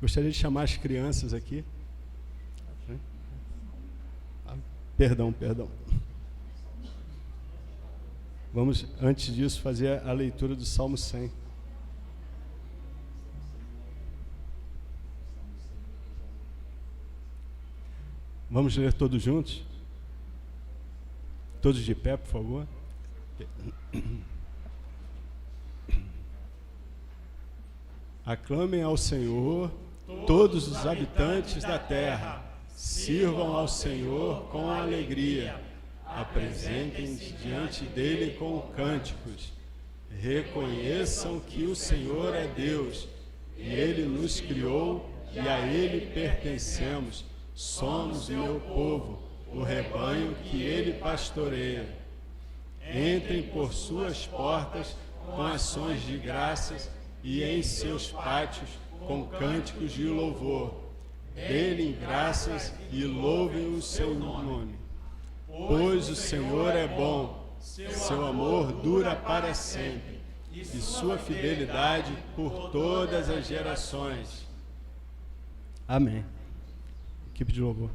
Gostaria de chamar as crianças aqui. Perdão. Vamos, antes disso, fazer a leitura do Salmo 100. Vamos ler todos juntos? Todos de pé, por favor. Aclamem ao Senhor todos os habitantes da terra. Sirvam ao Senhor com alegria. Apresentem-se diante dele com cânticos. Reconheçam que o Senhor é Deus, e ele nos criou e a ele pertencemos. Somos o meu povo, o rebanho que ele pastoreia. Entrem por suas portas com ações de graças e em seus pátios com cânticos de louvor. Dê-lhe graças e louvem o seu nome. Pois o Senhor é bom, seu amor dura para sempre, e sua fidelidade por todas as gerações. Amém. Equipe de louvor.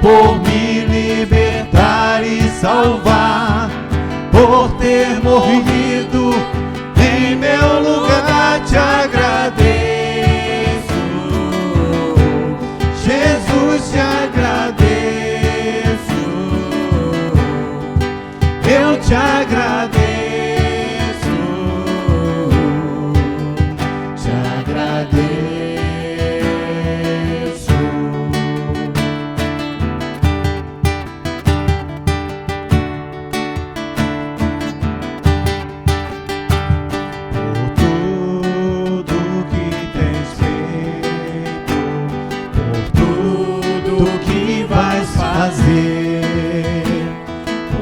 Por me libertar e salvar, por ter morrido em meu lugar, te agradeço. Jesus, te agradeço. Eu te agradeço. Te agradeço.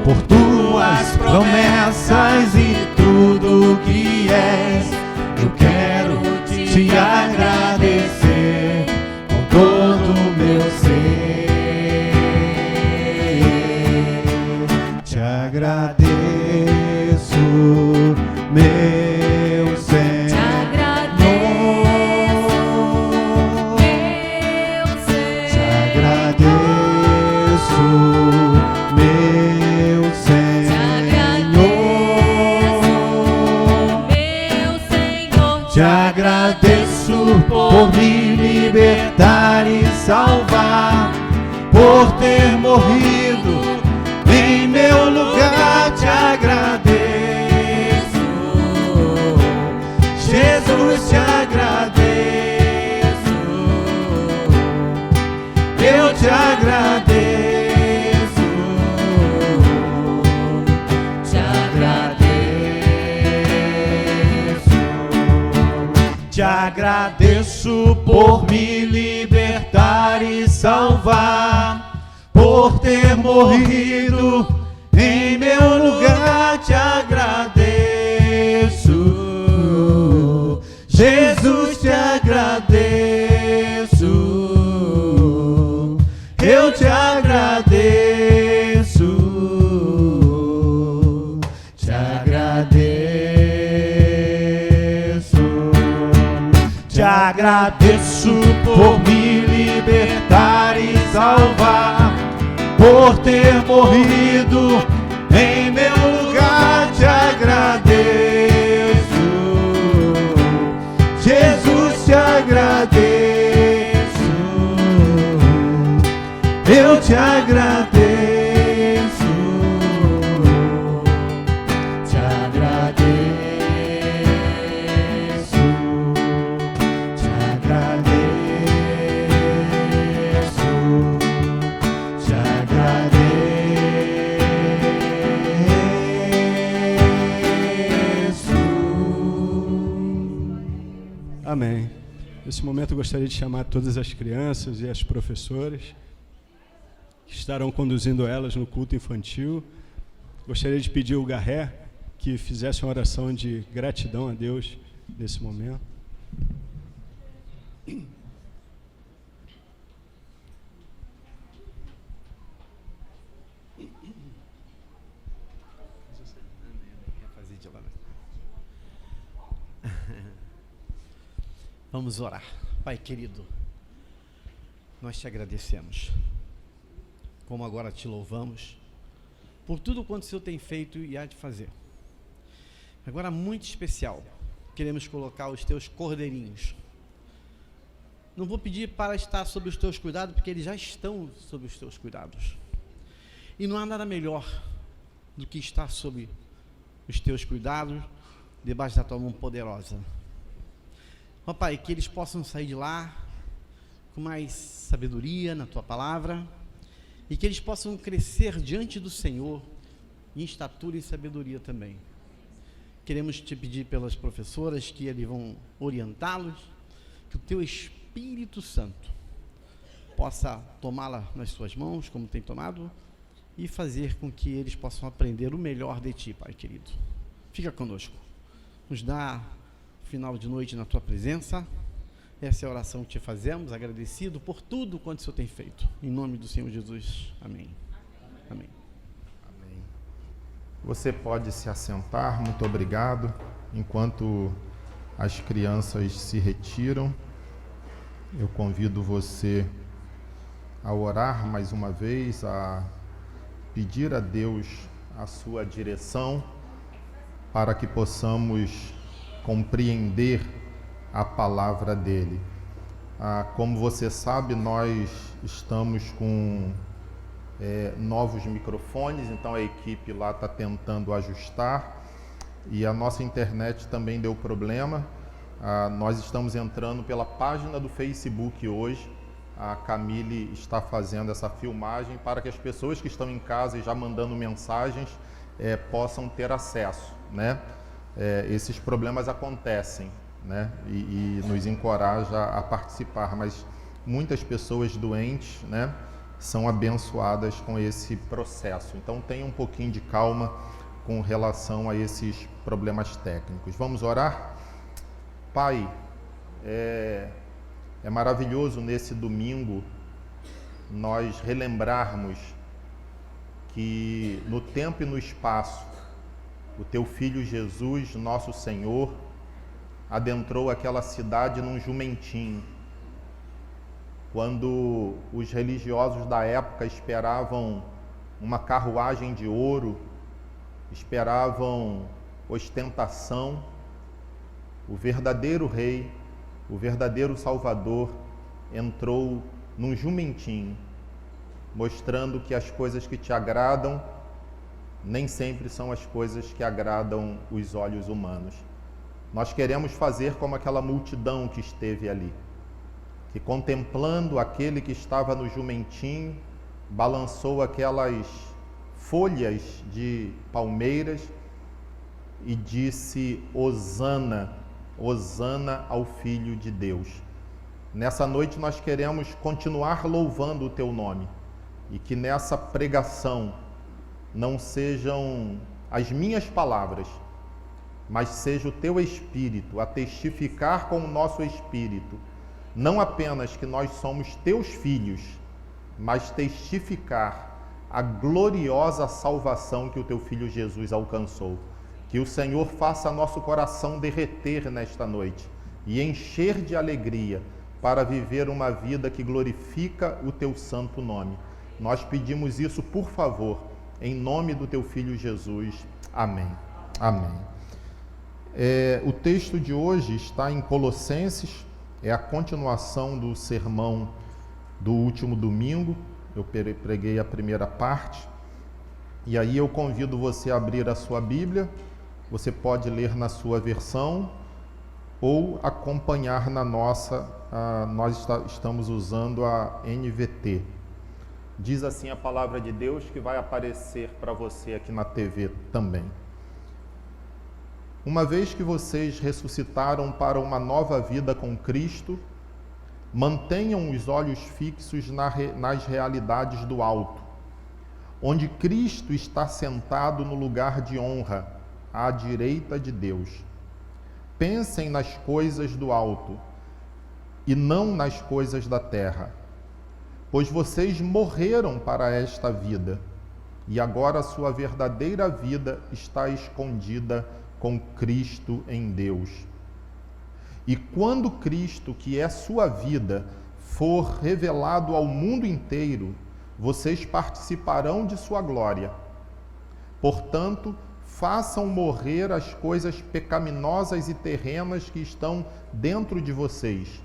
Por tuas promessas e tudo que és, eu quero te agradecer com todo o meu ser. Te agradeço, meu Senhor. Te agradeço, meu Senhor. Te agradeço, meu Senhor. Te agradeço por me libertar e salvar, por ter morrido em meu lugar. Te agradeço, Jesus, te agradeço. Eu te agradeço. Te agradeço por me libertar e salvar, por por ter morrido em meu lugar, te agradeço. Jesus, te agradeço. Eu te agradeço. Te agradeço. Te agradeço por me libertar e salvar, por ter morrido em meu lugar, te agradeço. Jesus, te agradeço. Eu te agradeço. Te agradeço. Te agradeço. Te agradeço. Amém. Nesse momento eu gostaria de chamar todas as crianças e as professoras que estarão conduzindo elas no culto infantil. Gostaria de pedir ao Garré que fizesse uma oração de gratidão a Deus nesse momento. Vamos orar. Pai querido, nós te agradecemos, como agora te louvamos, por tudo quanto o Senhor tem feito e há de fazer. Agora, muito especial, queremos colocar os teus cordeirinhos. Não vou pedir para estar sob os teus cuidados, porque eles já estão sob os teus cuidados. E não há nada melhor do que estar sob os teus cuidados, debaixo da tua mão poderosa. Ó Pai, que eles possam sair de lá com mais sabedoria na tua palavra, e que eles possam crescer diante do Senhor em estatura e sabedoria também. Queremos te pedir pelas professoras que eles vão orientá-los, que o teu Espírito Santo possa tomá-la nas suas mãos, como tem tomado, e fazer com que eles possam aprender o melhor de ti, Pai querido. Fica conosco, nos dá final de noite na tua presença. Essa é a oração que te fazemos, agradecido por tudo quanto o Senhor tem feito. Em nome do Senhor Jesus. Amém. Amém. Amém. Você pode se assentar, muito obrigado. Enquanto as crianças se retiram, eu convido você a orar mais uma vez, a pedir a Deus a sua direção, para que possamos compreender a palavra dele. Como você sabe, nós estamos com novos microfones, então a equipe lá está tentando ajustar, e a nossa internet também deu problema. Nós estamos entrando pela página do Facebook hoje. A Camille está fazendo essa filmagem para que as pessoas que estão em casa e já mandando mensagens possam ter acesso, né? Esses problemas acontecem, né? E nos encoraja a participar, mas muitas pessoas doentes, né, são abençoadas com esse processo. Então tenha um pouquinho de calma com relação a esses problemas técnicos. Vamos orar? Pai, é maravilhoso nesse domingo nós relembrarmos que no tempo e no espaço o teu Filho Jesus, nosso Senhor, adentrou aquela cidade num jumentinho. Quando os religiosos da época esperavam uma carruagem de ouro, esperavam ostentação, o verdadeiro Rei, o verdadeiro Salvador, entrou num jumentinho, mostrando que as coisas que te agradam nem sempre são as coisas que agradam os olhos humanos. Nós queremos fazer como aquela multidão que esteve ali, que contemplando aquele que estava no jumentinho, balançou aquelas folhas de palmeiras e disse: Hosana, Hosana ao Filho de Deus. Nessa noite nós queremos continuar louvando o teu nome, e que nessa pregação não sejam as minhas palavras, mas seja o teu Espírito a testificar com o nosso Espírito, não apenas que nós somos teus filhos, mas testificar a gloriosa salvação que o teu Filho Jesus alcançou. Que o Senhor faça nosso coração derreter nesta noite e encher de alegria para viver uma vida que glorifica o teu santo nome. Nós pedimos isso, por favor, em nome do teu Filho Jesus. Amém. Amém. O texto de hoje está em Colossenses, é a continuação do sermão do último domingo. Eu preguei a primeira parte, e aí eu convido você a abrir a sua Bíblia. Você pode ler na sua versão ou acompanhar na nossa. Nós estamos usando a NVT. Diz assim a palavra de Deus, que vai aparecer para você aqui na TV também. Uma vez que vocês ressuscitaram para uma nova vida com Cristo, mantenham os olhos fixos nas realidades do alto, onde Cristo está sentado no lugar de honra, à direita de Deus. Pensem nas coisas do alto e não nas coisas da terra, pois vocês morreram para esta vida e agora a sua verdadeira vida está escondida com Cristo em Deus. E quando Cristo, que é sua vida, for revelado ao mundo inteiro, vocês participarão de sua glória. Portanto, façam morrer as coisas pecaminosas e terrenas que estão dentro de vocês.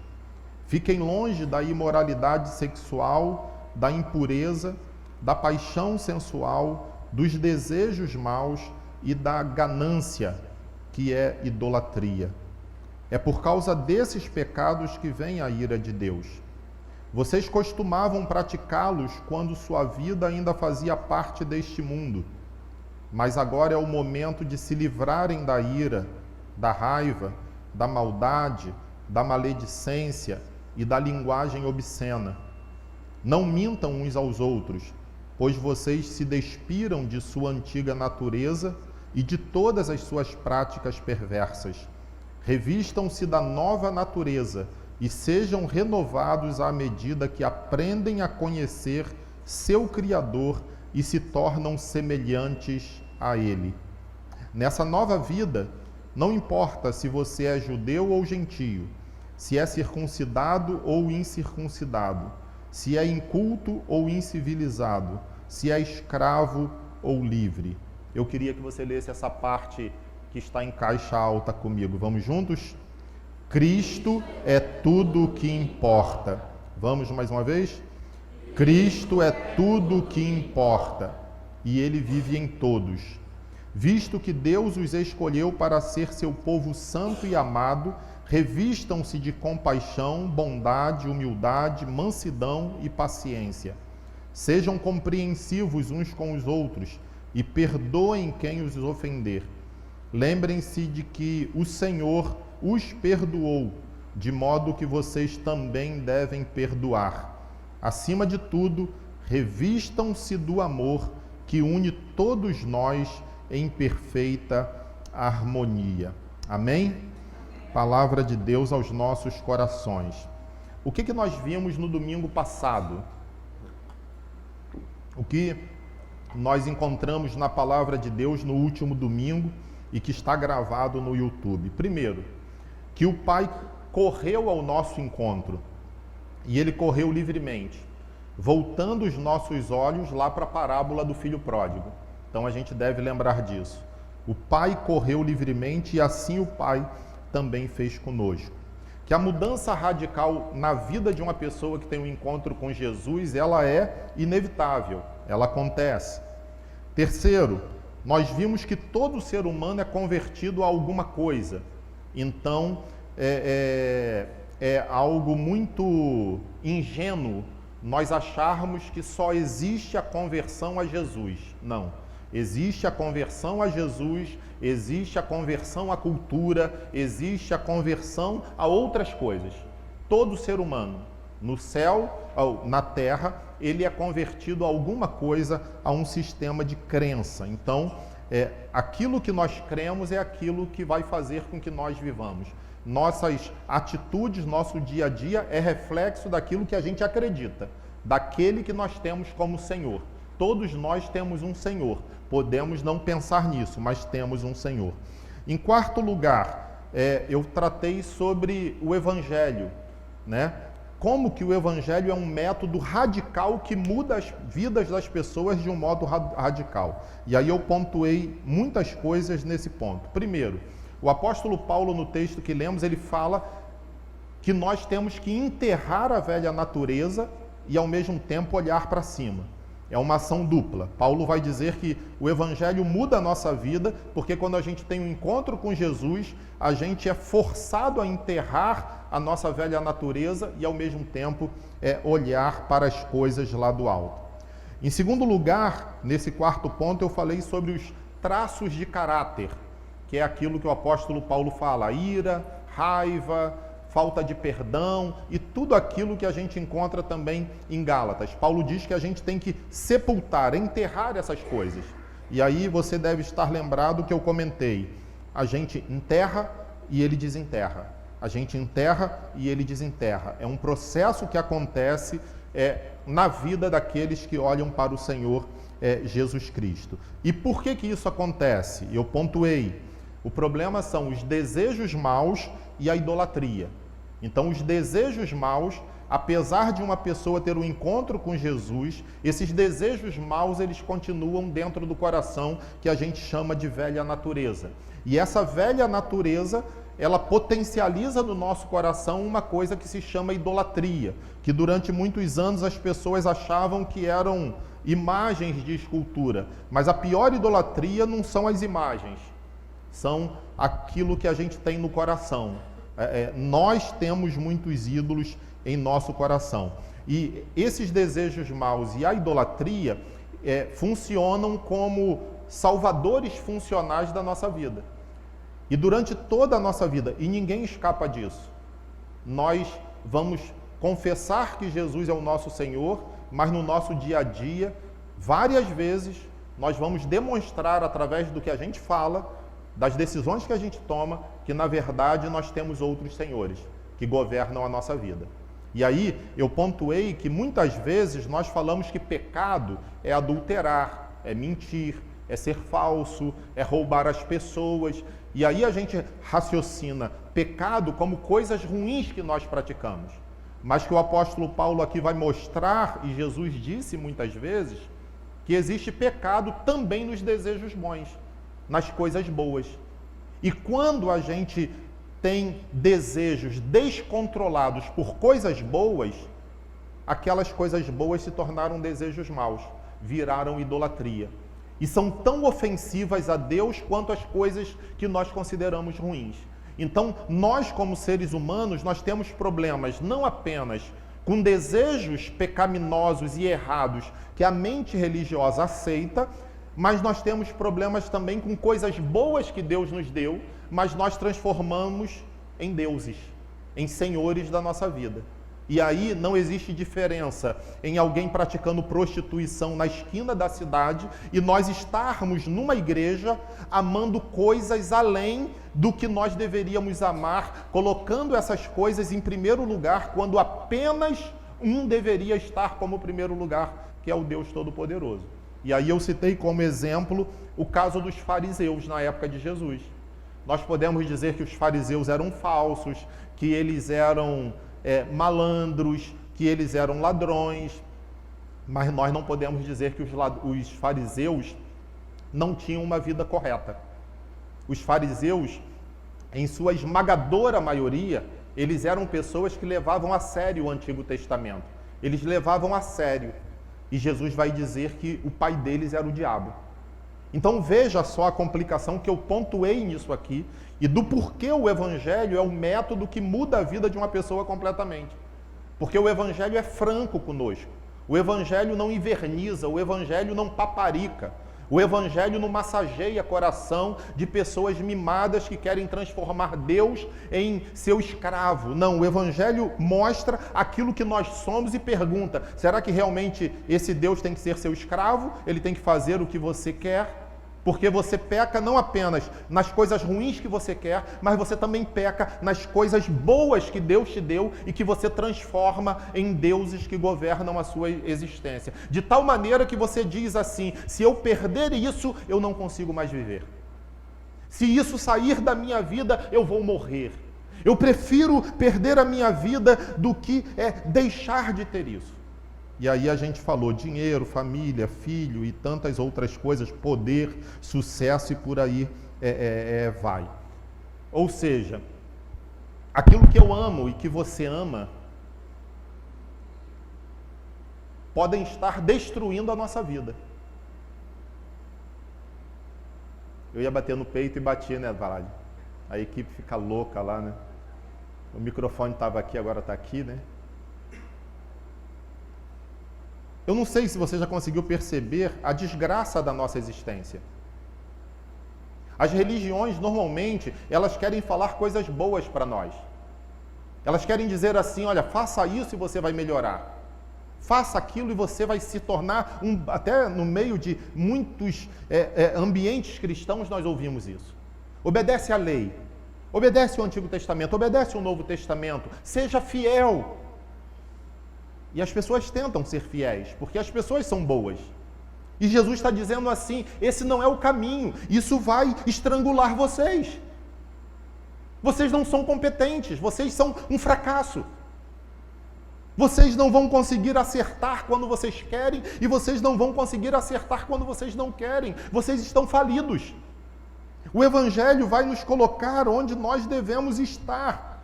Fiquem longe da imoralidade sexual, da impureza, da paixão sensual, dos desejos maus e da ganância, que é idolatria. É por causa desses pecados que vem a ira de Deus. Vocês costumavam praticá-los quando sua vida ainda fazia parte deste mundo. Mas agora é o momento de se livrarem da ira, da raiva, da maldade, da maledicência e da linguagem obscena. Não mintam uns aos outros, pois vocês se despiram de sua antiga natureza e de todas as suas práticas perversas. Revistam-se da nova natureza e sejam renovados à medida que aprendem a conhecer seu Criador e se tornam semelhantes a Ele. Nessa nova vida, não importa se você é judeu ou gentio, se é circuncidado ou incircuncidado, se é inculto ou incivilizado, se é escravo ou livre. Eu queria que você lesse essa parte que está em caixa alta comigo. Vamos juntos? Cristo é tudo o que importa. Vamos mais uma vez? Cristo é tudo o que importa, e Ele vive em todos. Visto que Deus os escolheu para ser seu povo santo e amado, revistam-se de compaixão, bondade, humildade, mansidão e paciência. Sejam compreensivos uns com os outros e perdoem quem os ofender. Lembrem-se de que o Senhor os perdoou, de modo que vocês também devem perdoar. Acima de tudo, revistam-se do amor que une todos nós em perfeita harmonia. Amém? Palavra de Deus aos nossos corações. O que nós vimos no domingo passado? O que nós encontramos na palavra de Deus no último domingo e que está gravado no YouTube? Primeiro, que o Pai correu ao nosso encontro, e Ele correu livremente, voltando os nossos olhos lá para a parábola do filho pródigo. Então a gente deve lembrar disso. O Pai correu livremente e assim o Pai também fez conosco. Que a mudança radical na vida de uma pessoa que tem um encontro com Jesus, ela é inevitável, ela acontece. Terceiro, nós vimos que todo ser humano é convertido a alguma coisa. Então, é algo muito ingênuo nós acharmos que só existe a conversão a Jesus. Não. Existe a conversão a Jesus, existe a conversão à cultura, existe a conversão a outras coisas. Todo ser humano, no céu, ou na terra, ele é convertido a alguma coisa, a um sistema de crença. Então, aquilo que nós cremos é aquilo que vai fazer com que nós vivamos. Nossas atitudes, nosso dia a dia é reflexo daquilo que a gente acredita, daquele que nós temos como Senhor. Todos nós temos um Senhor. Podemos não pensar nisso, mas temos um Senhor. Em quarto lugar, eu tratei sobre o Evangelho, né? Como que o Evangelho é um método radical que muda as vidas das pessoas de um modo radical. E aí eu pontuei muitas coisas nesse ponto. Primeiro, o apóstolo Paulo, no texto que lemos, ele fala que nós temos que enterrar a velha natureza e, ao mesmo tempo, olhar para cima. É uma ação dupla. Paulo vai dizer que o Evangelho muda a nossa vida, porque quando a gente tem um encontro com Jesus, a gente é forçado a enterrar a nossa velha natureza e, ao mesmo tempo, olhar para as coisas lá do alto. Em segundo lugar, nesse quarto ponto, eu falei sobre os traços de caráter, que é aquilo que o apóstolo Paulo fala: ira, raiva, falta de perdão e tudo aquilo que a gente encontra também em Gálatas. Paulo diz que a gente tem que sepultar, enterrar essas coisas. E aí você deve estar lembrado que eu comentei: a gente enterra e ele desenterra. A gente enterra e ele desenterra. É um processo que acontece na vida daqueles que olham para o Senhor Jesus Cristo. E por que isso acontece? Eu pontuei. O problema são os desejos maus e a idolatria. Então, os desejos maus, apesar de uma pessoa ter um encontro com Jesus, esses desejos maus, eles continuam dentro do coração, que a gente chama de velha natureza. E essa velha natureza, ela potencializa no nosso coração uma coisa que se chama idolatria, que durante muitos anos as pessoas achavam que eram imagens de escultura. Mas a pior idolatria não são as imagens, são aquilo que a gente tem no coração. Nós temos muitos ídolos em nosso coração. E esses desejos maus e a idolatria funcionam como salvadores funcionais da nossa vida. E durante toda a nossa vida, e ninguém escapa disso, nós vamos confessar que Jesus é o nosso Senhor, mas no nosso dia a dia, várias vezes, nós vamos demonstrar através do que a gente fala, das decisões que a gente toma, que na verdade nós temos outros senhores que governam a nossa vida. E aí eu pontuei que muitas vezes nós falamos que pecado é adulterar, é mentir, é ser falso, é roubar as pessoas. E aí a gente raciocina pecado como coisas ruins que nós praticamos. Mas que o apóstolo Paulo aqui vai mostrar, e Jesus disse muitas vezes, que existe pecado também nos desejos bons, nas coisas boas. E quando a gente tem desejos descontrolados por coisas boas, aquelas coisas boas se tornaram desejos maus, viraram idolatria. E são tão ofensivas a Deus quanto as coisas que nós consideramos ruins. Então, nós como seres humanos, nós temos problemas não apenas com desejos pecaminosos e errados que a mente religiosa aceita, mas nós temos problemas também com coisas boas que Deus nos deu, mas nós transformamos em deuses, em senhores da nossa vida. E aí não existe diferença em alguém praticando prostituição na esquina da cidade e nós estarmos numa igreja amando coisas além do que nós deveríamos amar, colocando essas coisas em primeiro lugar, quando apenas um deveria estar como primeiro lugar, que é o Deus Todo-Poderoso. E aí eu citei como exemplo o caso dos fariseus na época de Jesus. Nós podemos dizer que os fariseus eram falsos, que eles eram malandros, que eles eram ladrões, mas nós não podemos dizer que os fariseus não tinham uma vida correta. Os fariseus, em sua esmagadora maioria, eles eram pessoas que levavam a sério o Antigo Testamento. Eles levavam a sério. E Jesus vai dizer que o pai deles era o diabo. Então veja só a complicação que eu pontuei nisso aqui e do porquê o Evangelho é o método que muda a vida de uma pessoa completamente. Porque o Evangelho é franco conosco. O Evangelho não inverniza, o Evangelho não paparica. O Evangelho não massageia coração de pessoas mimadas que querem transformar Deus em seu escravo. Não, o Evangelho mostra aquilo que nós somos e pergunta: será que realmente esse Deus tem que ser seu escravo? Ele tem que fazer o que você quer? Porque você peca não apenas nas coisas ruins que você quer, mas você também peca nas coisas boas que Deus te deu e que você transforma em deuses que governam a sua existência. De tal maneira que você diz assim: se eu perder isso, eu não consigo mais viver. Se isso sair da minha vida, eu vou morrer. Eu prefiro perder a minha vida do que deixar de ter isso. E aí a gente falou dinheiro, família, filho e tantas outras coisas, poder, sucesso e por aí vai. Ou seja, aquilo que eu amo e que você ama podem estar destruindo a nossa vida. Eu ia bater no peito e bati, né, Varalho? A equipe fica louca lá, né? O microfone estava aqui, agora está aqui, né? Eu não sei se você já conseguiu perceber a desgraça da nossa existência. As religiões, normalmente, elas querem falar coisas boas para nós. Elas querem dizer assim: olha, faça isso e você vai melhorar. Faça aquilo e você vai se tornar até no meio de muitos ambientes cristãos nós ouvimos isso. Obedece à lei, obedece ao Antigo Testamento, obedece ao Novo Testamento, seja fiel. E as pessoas tentam ser fiéis, porque as pessoas são boas. E Jesus está dizendo assim: esse não é o caminho, isso vai estrangular vocês. Vocês não são competentes, vocês são um fracasso. Vocês não vão conseguir acertar quando vocês querem, e vocês não vão conseguir acertar quando vocês não querem. Vocês estão falidos. O Evangelho vai nos colocar onde nós devemos estar.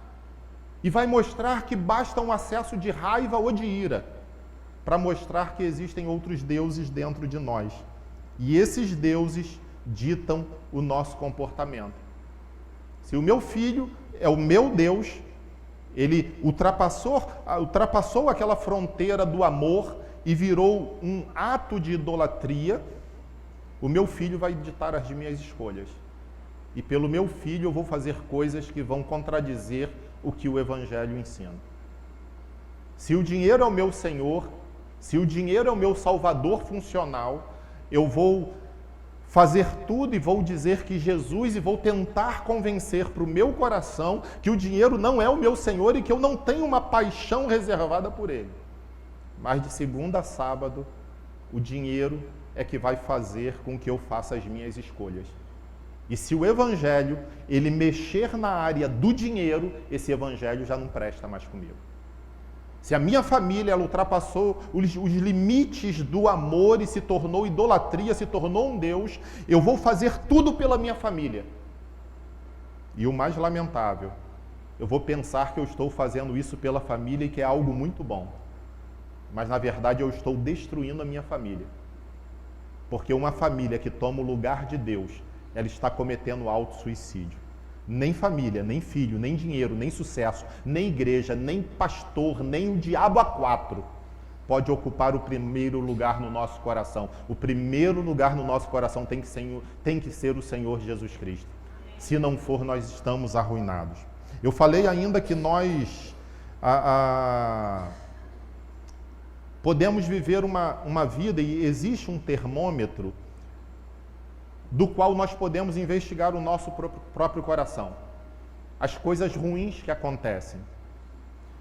E vai mostrar que basta um acesso de raiva ou de ira para mostrar que existem outros deuses dentro de nós. E esses deuses ditam o nosso comportamento. Se o meu filho é o meu Deus, ele ultrapassou aquela fronteira do amor e virou um ato de idolatria, o meu filho vai ditar as minhas escolhas. E pelo meu filho eu vou fazer coisas que vão contradizer o que o Evangelho ensina. Se o dinheiro é o meu Senhor, se o dinheiro é o meu Salvador funcional, eu vou fazer tudo e vou dizer que Jesus, e vou tentar convencer para o meu coração que o dinheiro não é o meu Senhor e que eu não tenho uma paixão reservada por ele. Mas de segunda a sábado, o dinheiro é que vai fazer com que eu faça as minhas escolhas. E se o Evangelho, ele mexer na área do dinheiro, esse Evangelho já não presta mais comigo. Se a minha família ela ultrapassou os limites do amor e se tornou idolatria, se tornou um Deus, eu vou fazer tudo pela minha família. E o mais lamentável, eu vou pensar que eu estou fazendo isso pela família e que é algo muito bom. Mas na verdade eu estou destruindo a minha família. Porque uma família que toma o lugar de Deus, ela está cometendo auto-suicídio. Nem família, nem filho, nem dinheiro, nem sucesso, nem igreja, nem pastor, nem o diabo a quatro pode ocupar o primeiro lugar no nosso coração. O primeiro lugar no nosso coração tem que ser o Senhor Jesus Cristo. Se não for, nós estamos arruinados. Eu falei ainda que nós podemos viver uma vida, e existe um termômetro do qual nós podemos investigar o nosso próprio coração. As coisas ruins que acontecem.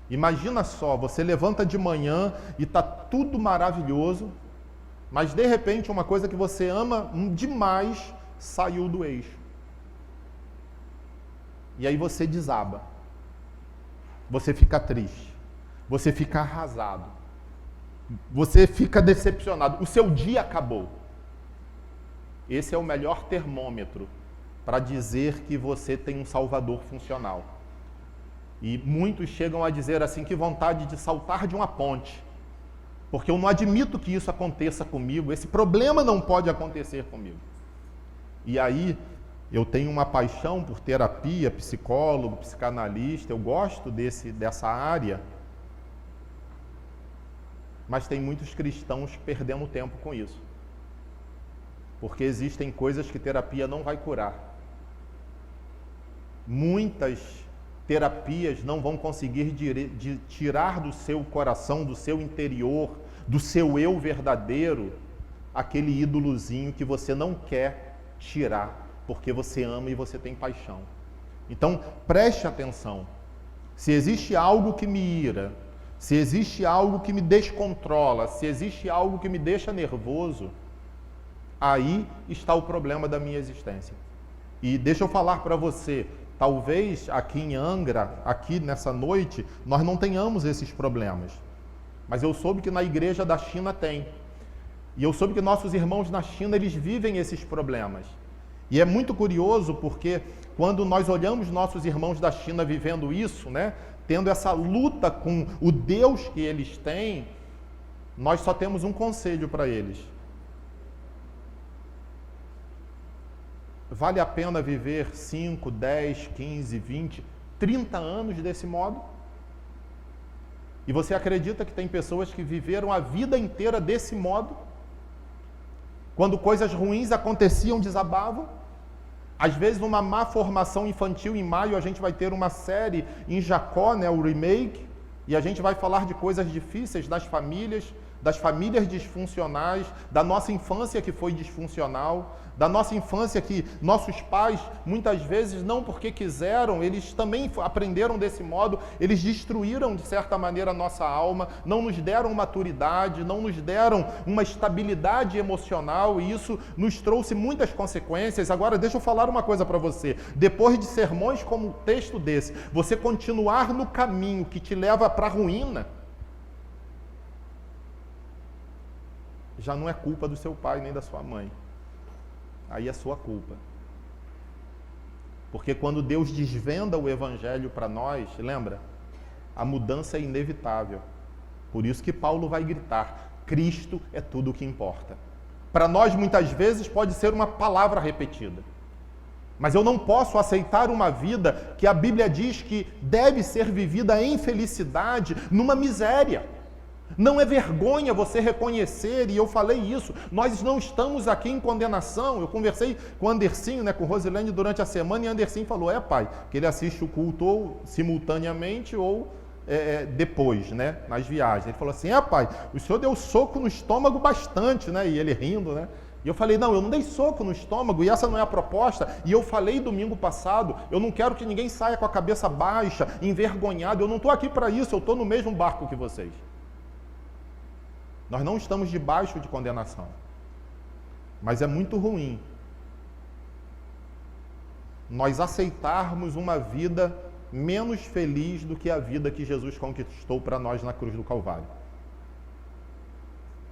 Imagina só, você levanta de manhã e está tudo maravilhoso, mas de repente uma coisa que você ama demais saiu do eixo. E aí você desaba. Você fica triste. Você fica arrasado. Você fica decepcionado. O seu dia acabou. Esse é o melhor termômetro para dizer que você tem um Salvador funcional. E muitos chegam a dizer assim: que vontade de saltar de uma ponte, porque eu não admito que isso aconteça comigo, esse problema não pode acontecer comigo. E aí, eu tenho uma paixão por terapia, psicólogo, psicanalista, eu gosto dessa área, mas tem muitos cristãos perdendo tempo com isso. porque existem coisas que terapia não vai curar. Muitas terapias não vão conseguir tirar do seu coração, do seu interior, do seu eu verdadeiro, aquele ídolozinho que você não quer tirar, porque você ama e você tem paixão. Então, preste atenção. Se existe algo que me ira, se existe algo que me descontrola, se existe algo que me deixa nervoso, aí está o problema da minha existência. E deixa eu falar para você, talvez aqui em Angra, aqui nessa noite, nós não tenhamos esses problemas. Mas eu soube que na igreja da China tem. E eu soube que nossos irmãos na China, eles vivem esses problemas. E é muito curioso porque quando nós olhamos nossos irmãos da China vivendo isso, né, tendo essa luta com o Deus que eles têm, nós só temos um conselho para eles. Vale a pena viver 5, 10, 15, 20, 30 anos desse modo? E você acredita que tem pessoas que viveram a vida inteira desse modo? Quando coisas ruins aconteciam, desabavam? Às vezes, numa má formação infantil, em maio, a gente vai ter uma série em Jacó, né, o remake, e a gente vai falar de coisas difíceis das famílias disfuncionais, da nossa infância que foi disfuncional, da nossa infância que nossos pais, muitas vezes, não porque quiseram, eles também aprenderam desse modo, eles destruíram, de certa maneira, a nossa alma, não nos deram maturidade, não nos deram uma estabilidade emocional, e isso nos trouxe muitas consequências. Agora, deixa eu falar uma coisa para você. Depois de sermões como um texto desse, você continuar no caminho que te leva para a ruína, já não é culpa do seu pai nem da sua mãe. Aí é sua culpa. Porque quando Deus desvenda o Evangelho para nós, lembra? A mudança é inevitável. Por isso que Paulo vai gritar, Cristo é tudo o que importa. Para nós, muitas vezes, pode ser uma palavra repetida. Mas eu não posso aceitar uma vida que a Bíblia diz que deve ser vivida em felicidade, numa miséria. Não é vergonha você reconhecer, e eu falei isso, nós não estamos aqui em condenação. Eu conversei com o Andercinho, né, com Rosilene durante a semana, e o Andercinho falou, pai, que ele assiste o culto ou simultaneamente ou depois, né, nas viagens. Ele falou assim, pai, o senhor deu soco no estômago bastante, né, e ele rindo, né. E eu falei, não, eu não dei soco no estômago, e essa não é a proposta. E eu falei domingo passado, eu não quero que ninguém saia com a cabeça baixa, envergonhado, eu não estou aqui para isso, eu estou no mesmo barco que vocês. Nós não estamos debaixo de condenação. Mas é muito ruim nós aceitarmos uma vida menos feliz do que a vida que Jesus conquistou para nós na cruz do Calvário.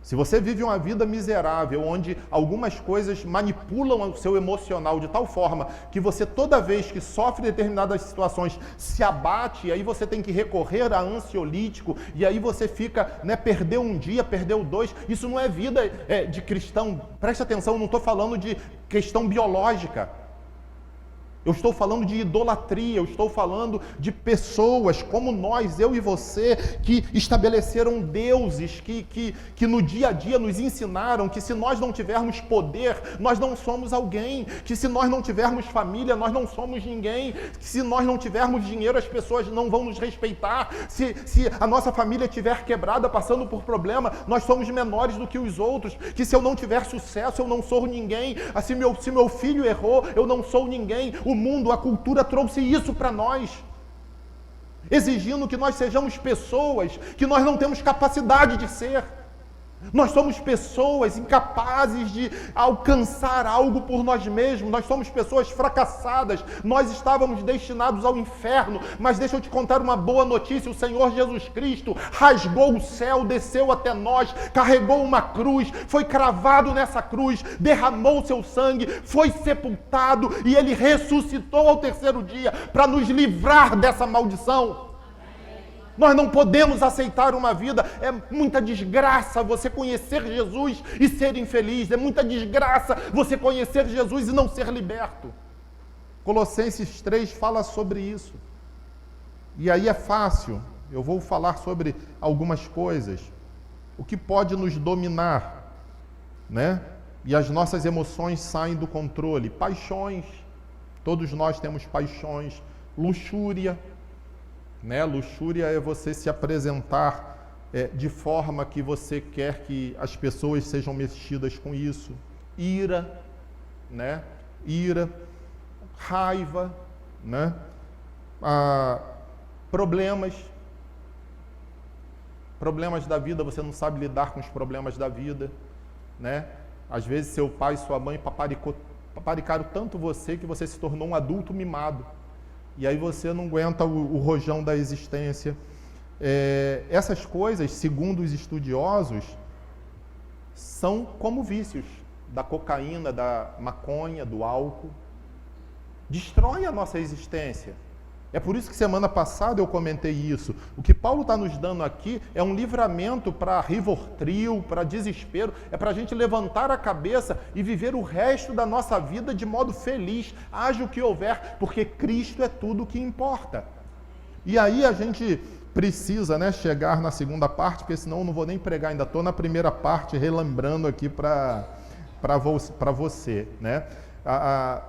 Se você vive uma vida miserável, onde algumas coisas manipulam o seu emocional de tal forma que você, toda vez que sofre determinadas situações, se abate, e aí você tem que recorrer a ansiolítico, e aí você fica, né, perdeu um dia, perdeu dois, isso não é vida de cristão. Preste atenção, eu não estou falando de questão biológica. Eu estou falando de idolatria, eu estou falando de pessoas como nós, eu e você, que estabeleceram deuses, que no dia a dia nos ensinaram que se nós não tivermos poder, nós não somos alguém, que se nós não tivermos família, nós não somos ninguém, que se nós não tivermos dinheiro, as pessoas não vão nos respeitar, se a nossa família estiver quebrada, passando por problema, nós somos menores do que os outros, que se eu não tiver sucesso, eu não sou ninguém, se meu filho errou, eu não sou ninguém. O mundo, a cultura trouxe isso para nós, exigindo que nós sejamos pessoas que nós não temos capacidade de ser. Nós somos pessoas incapazes de alcançar algo por nós mesmos, nós somos pessoas fracassadas, nós estávamos destinados ao inferno, mas deixa eu te contar uma boa notícia, o Senhor Jesus Cristo rasgou o céu, desceu até nós, carregou uma cruz, foi cravado nessa cruz, derramou seu sangue, foi sepultado e Ele ressuscitou ao terceiro dia para nos livrar dessa maldição. Nós não podemos aceitar uma vida, é muita desgraça você conhecer Jesus e ser infeliz, é muita desgraça você conhecer Jesus e não ser liberto. Colossenses 3 fala sobre isso. E aí é fácil, eu vou falar sobre algumas coisas. O que pode nos dominar, né? e as nossas emoções saem do controle. Paixões, todos nós temos paixões. Luxúria, né? Luxúria é você se apresentar de forma que você quer que as pessoas sejam mexidas com isso. Ira, né? Ira, raiva, né? Problemas da vida, você não sabe lidar com os problemas da vida, né? Às vezes seu pai e sua mãe paparicaram tanto você que você se tornou um adulto mimado. E aí você não aguenta o rojão da existência. Essas coisas, segundo os estudiosos, são como vícios da cocaína, da maconha, do álcool. Destrói a nossa existência. É por isso que semana passada eu comentei isso. O que Paulo está nos dando aqui é um livramento para rivortril, para desespero. É para a gente levantar a cabeça e viver o resto da nossa vida de modo feliz. Haja o que houver, porque Cristo é tudo o que importa. E aí a gente precisa, né, chegar na segunda parte, porque senão eu não vou nem pregar. Ainda estou na primeira parte, relembrando aqui para você, né?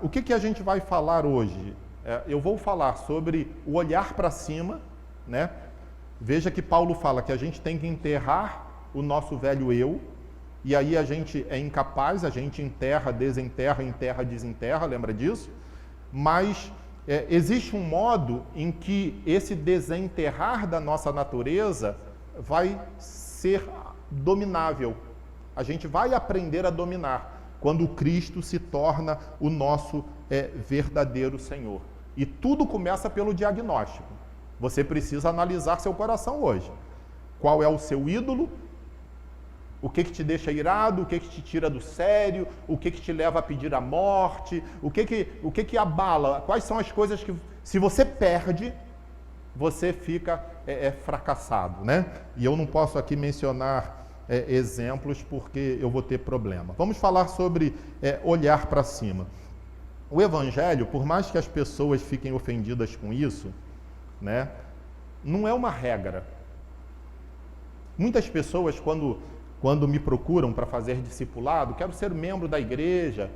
O que a gente vai falar hoje? Eu vou falar sobre o olhar para cima, né? Veja que Paulo fala que a gente tem que enterrar o nosso velho eu, e aí a gente é incapaz, a gente enterra, desenterra, enterra, desenterra, lembra disso? Mas existe um modo em que esse desenterrar da nossa natureza vai ser dominável. A gente vai aprender a dominar quando Cristo se torna o nosso verdadeiro Senhor. E tudo começa pelo diagnóstico. Você precisa analisar seu coração hoje. Qual é o seu ídolo? O que te deixa irado? O que te tira do sério? O que te leva a pedir a morte? O que abala? Quais são as coisas que, se você perde, você fica fracassado, né? E eu não posso aqui mencionar exemplos porque eu vou ter problema. Vamos falar sobre olhar para cima. O Evangelho, por mais que as pessoas fiquem ofendidas com isso, né, não é uma regra. Muitas pessoas, quando me procuram para fazer discipulado, quero ser membro da igreja.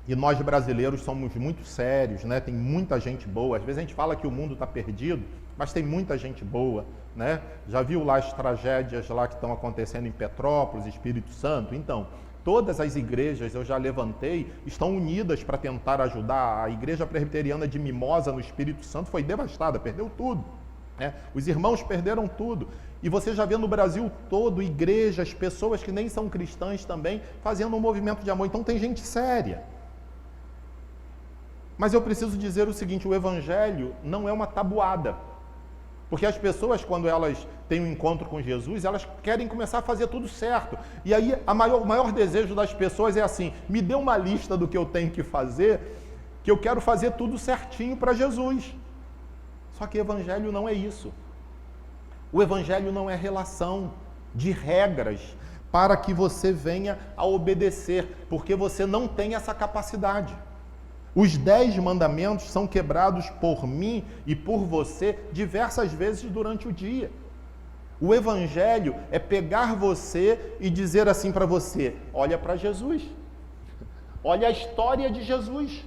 E nós brasileiros somos muito sérios, né? Tem muita gente boa. Às vezes a gente fala que o mundo está perdido, mas tem muita gente boa, né? Já viu lá as tragédias lá que estão acontecendo em Petrópolis, Espírito Santo? Então, todas as igrejas, eu já levantei, estão unidas para tentar ajudar. A igreja presbiteriana de Mimosa, no Espírito Santo, foi devastada, perdeu tudo, né? Os irmãos perderam tudo. E você já vê no Brasil todo, igrejas, pessoas que nem são cristãs também, fazendo um movimento de amor. Então tem gente séria. Mas eu preciso dizer o seguinte, o Evangelho não é uma tabuada. Porque as pessoas, quando elas têm um encontro com Jesus, elas querem começar a fazer tudo certo. E aí o maior desejo das pessoas é assim, me dê uma lista do que eu tenho que fazer, que eu quero fazer tudo certinho para Jesus. Só que o Evangelho não é isso. O Evangelho não é relação de regras para que você venha a obedecer, porque você não tem essa capacidade. Os 10 mandamentos são quebrados por mim e por você diversas vezes durante o dia. O Evangelho é pegar você e dizer assim para você, olha para Jesus, olha a história de Jesus,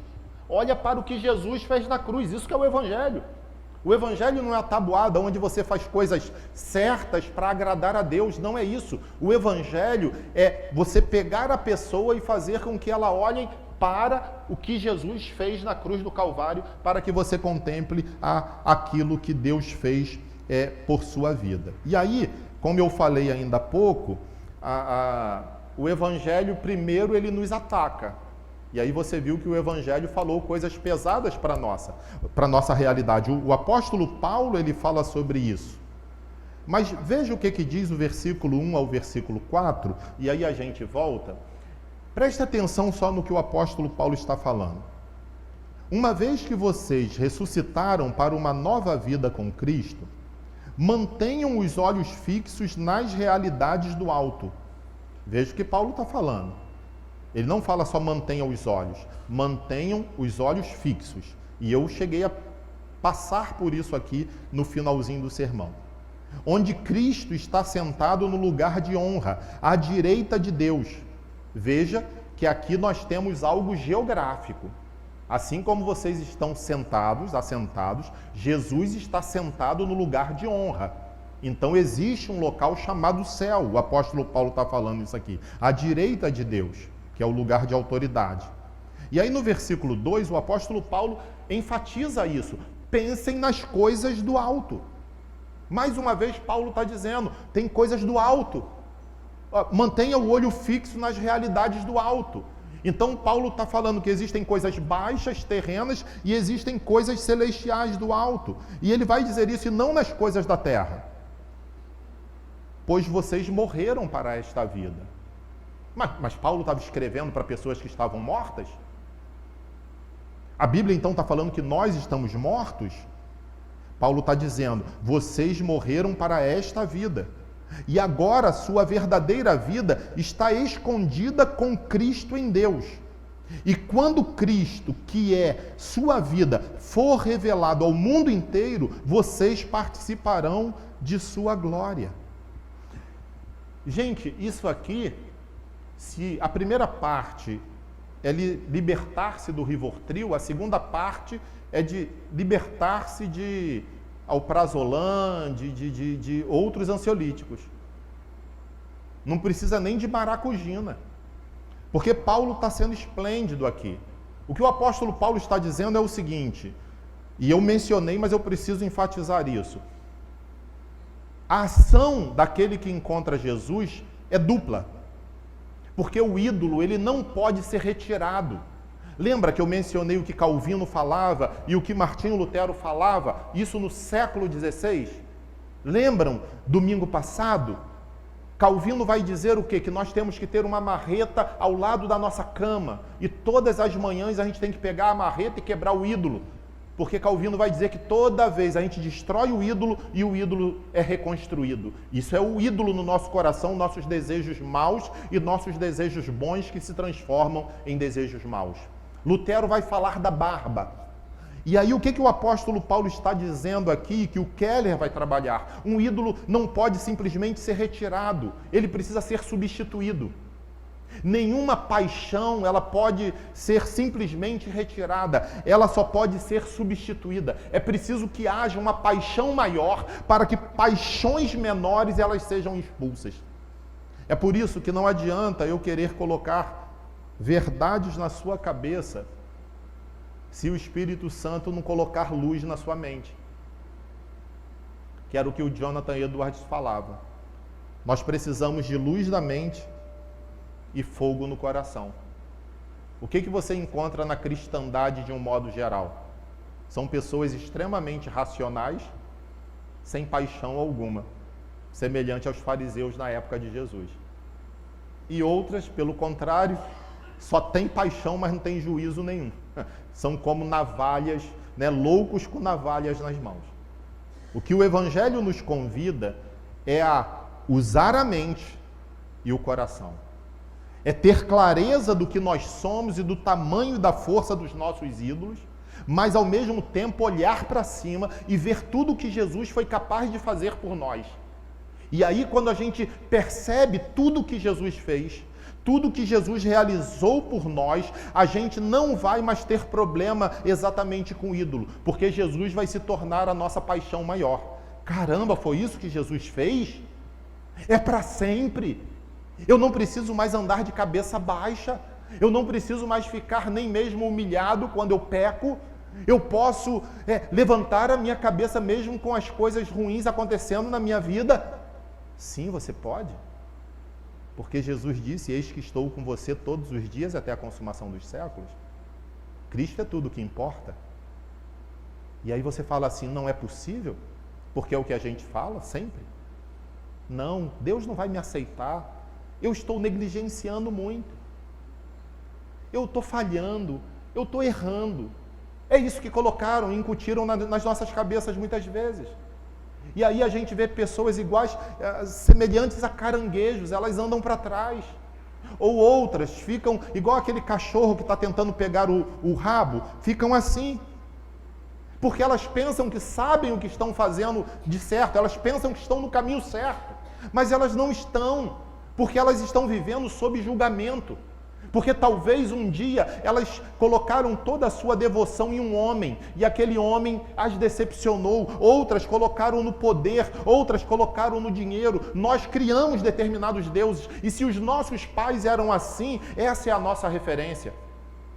olha para o que Jesus fez na cruz, isso que é o Evangelho. O Evangelho não é a tabuada onde você faz coisas certas para agradar a Deus, não é isso. O Evangelho é você pegar a pessoa e fazer com que ela olhe para o que Jesus fez na cruz do Calvário, para que você contemple aquilo que Deus fez por sua vida. E aí, como eu falei ainda há pouco, o Evangelho primeiro ele nos ataca. E aí você viu que o Evangelho falou coisas pesadas para a nossa realidade. O apóstolo Paulo ele fala sobre isso. Mas veja o que diz o versículo 1 ao versículo 4, e aí a gente volta. Preste atenção só no que o apóstolo Paulo está falando. Uma vez que vocês ressuscitaram para uma nova vida com Cristo, mantenham os olhos fixos nas realidades do alto. Veja o que Paulo está falando. Ele não fala só mantenham os olhos fixos. E eu cheguei a passar por isso aqui no finalzinho do sermão. onde Cristo está sentado no lugar de honra, à direita de Deus. Veja que aqui nós temos algo geográfico. Assim como vocês estão assentados, Jesus está sentado no lugar de honra. Então existe um local chamado céu, o apóstolo Paulo está falando isso aqui, à direita de Deus, que é o lugar de autoridade. E aí no versículo 2, o apóstolo Paulo enfatiza isso. Pensem nas coisas do alto. Mais uma vez, Paulo está dizendo, tem coisas do alto. Mantenha o olho fixo nas realidades do alto. Então, Paulo está falando que existem coisas baixas, terrenas, e existem coisas celestiais do alto. E ele vai dizer isso, e não nas coisas da terra. Pois vocês morreram para esta vida. Mas Paulo estava escrevendo para pessoas que estavam mortas? A Bíblia, então, está falando que nós estamos mortos? Paulo está dizendo, vocês morreram para esta vida. E agora sua verdadeira vida está escondida com Cristo em Deus. E quando Cristo, que é sua vida, for revelado ao mundo inteiro, vocês participarão de sua glória. Gente, isso aqui, se a primeira parte é libertar-se do Rivotril, a segunda parte é de libertar-se de alprazolam, de outros ansiolíticos. Não precisa nem de maracujina. Porque Paulo está sendo esplêndido aqui. O que o apóstolo Paulo está dizendo é o seguinte, e eu mencionei, mas eu preciso enfatizar isso. A ação daquele que encontra Jesus é dupla. Porque o ídolo, ele não pode ser retirado. Lembra que eu mencionei o que Calvino falava e o que Martinho Lutero falava? Isso no século XVI? Lembram, domingo passado? Calvino vai dizer o quê? Que nós temos que ter uma marreta ao lado da nossa cama. E todas as manhãs a gente tem que pegar a marreta e quebrar o ídolo. Porque Calvino vai dizer que toda vez a gente destrói o ídolo e o ídolo é reconstruído. Isso é o ídolo no nosso coração, nossos desejos maus e nossos desejos bons que se transformam em desejos maus. Lutero vai falar da barba. E aí o que o apóstolo Paulo está dizendo aqui, que o Keller vai trabalhar? Um ídolo não pode simplesmente ser retirado, ele precisa ser substituído. Nenhuma paixão ela pode ser simplesmente retirada, ela só pode ser substituída. É preciso que haja uma paixão maior para que paixões menores elas sejam expulsas. É por isso que não adianta eu querer colocar verdades na sua cabeça se o Espírito Santo não colocar luz na sua mente. Que era o que o Jonathan Edwards falava. Nós precisamos de luz da mente e fogo no coração. O que você encontra na cristandade de um modo geral? São pessoas extremamente racionais, sem paixão alguma, semelhante aos fariseus na época de Jesus. E outras, pelo contrário, só tem paixão, mas não tem juízo nenhum. São como navalhas, loucos com navalhas nas mãos. O que o Evangelho nos convida é a usar a mente e o coração. É ter clareza do que nós somos e do tamanho e da força dos nossos ídolos, mas ao mesmo tempo olhar para cima e ver tudo o que Jesus foi capaz de fazer por nós. E aí, quando a gente percebe tudo o que Jesus fez, tudo que Jesus realizou por nós, a gente não vai mais ter problema exatamente com o ídolo, porque Jesus vai se tornar a nossa paixão maior. Caramba, foi isso que Jesus fez? É para sempre. Eu não preciso mais andar de cabeça baixa, eu não preciso mais ficar nem mesmo humilhado quando eu peco. Eu posso levantar a minha cabeça mesmo com as coisas ruins acontecendo na minha vida. Sim, você pode. Porque Jesus disse, eis que estou com você todos os dias até a consumação dos séculos. Cristo é tudo o que importa. E aí você fala assim, não é possível? Porque é o que a gente fala sempre. Não, Deus não vai me aceitar. Eu estou negligenciando muito. Eu estou falhando. Eu estou errando. É isso que colocaram, incutiram nas nossas cabeças muitas vezes. E aí a gente vê pessoas iguais, semelhantes a caranguejos, elas andam para trás. Ou outras ficam igual aquele cachorro que está tentando pegar o rabo, ficam assim. porque elas pensam que sabem o que estão fazendo de certo, elas pensam que estão no caminho certo, mas elas não estão, porque elas estão vivendo sob julgamento. Porque talvez um dia elas colocaram toda a sua devoção em um homem, e aquele homem as decepcionou. Outras colocaram no poder, outras colocaram no dinheiro. Nós criamos determinados deuses, e se os nossos pais eram assim, essa é a nossa referência.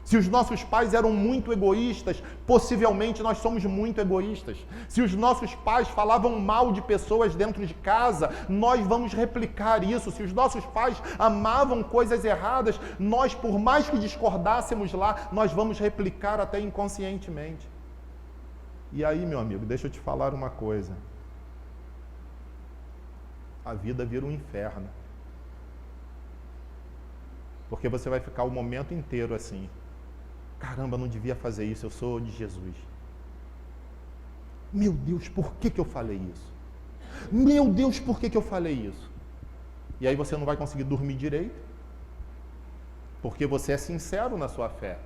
Se os nossos pais eram muito egoístas, possivelmente nós somos muito egoístas. Se os nossos pais falavam mal de pessoas dentro de casa, nós vamos replicar isso. Se os nossos pais amavam coisas erradas, nós, por mais que discordássemos lá, nós vamos replicar até inconscientemente. E aí, meu amigo, deixa eu te falar uma coisa. A vida vira um inferno. Porque você vai ficar o momento inteiro assim. Caramba, não devia fazer isso, eu sou de Jesus. Meu Deus, por que eu falei isso? Meu Deus, por que eu falei isso? E aí você não vai conseguir dormir direito, porque você é sincero na sua fé,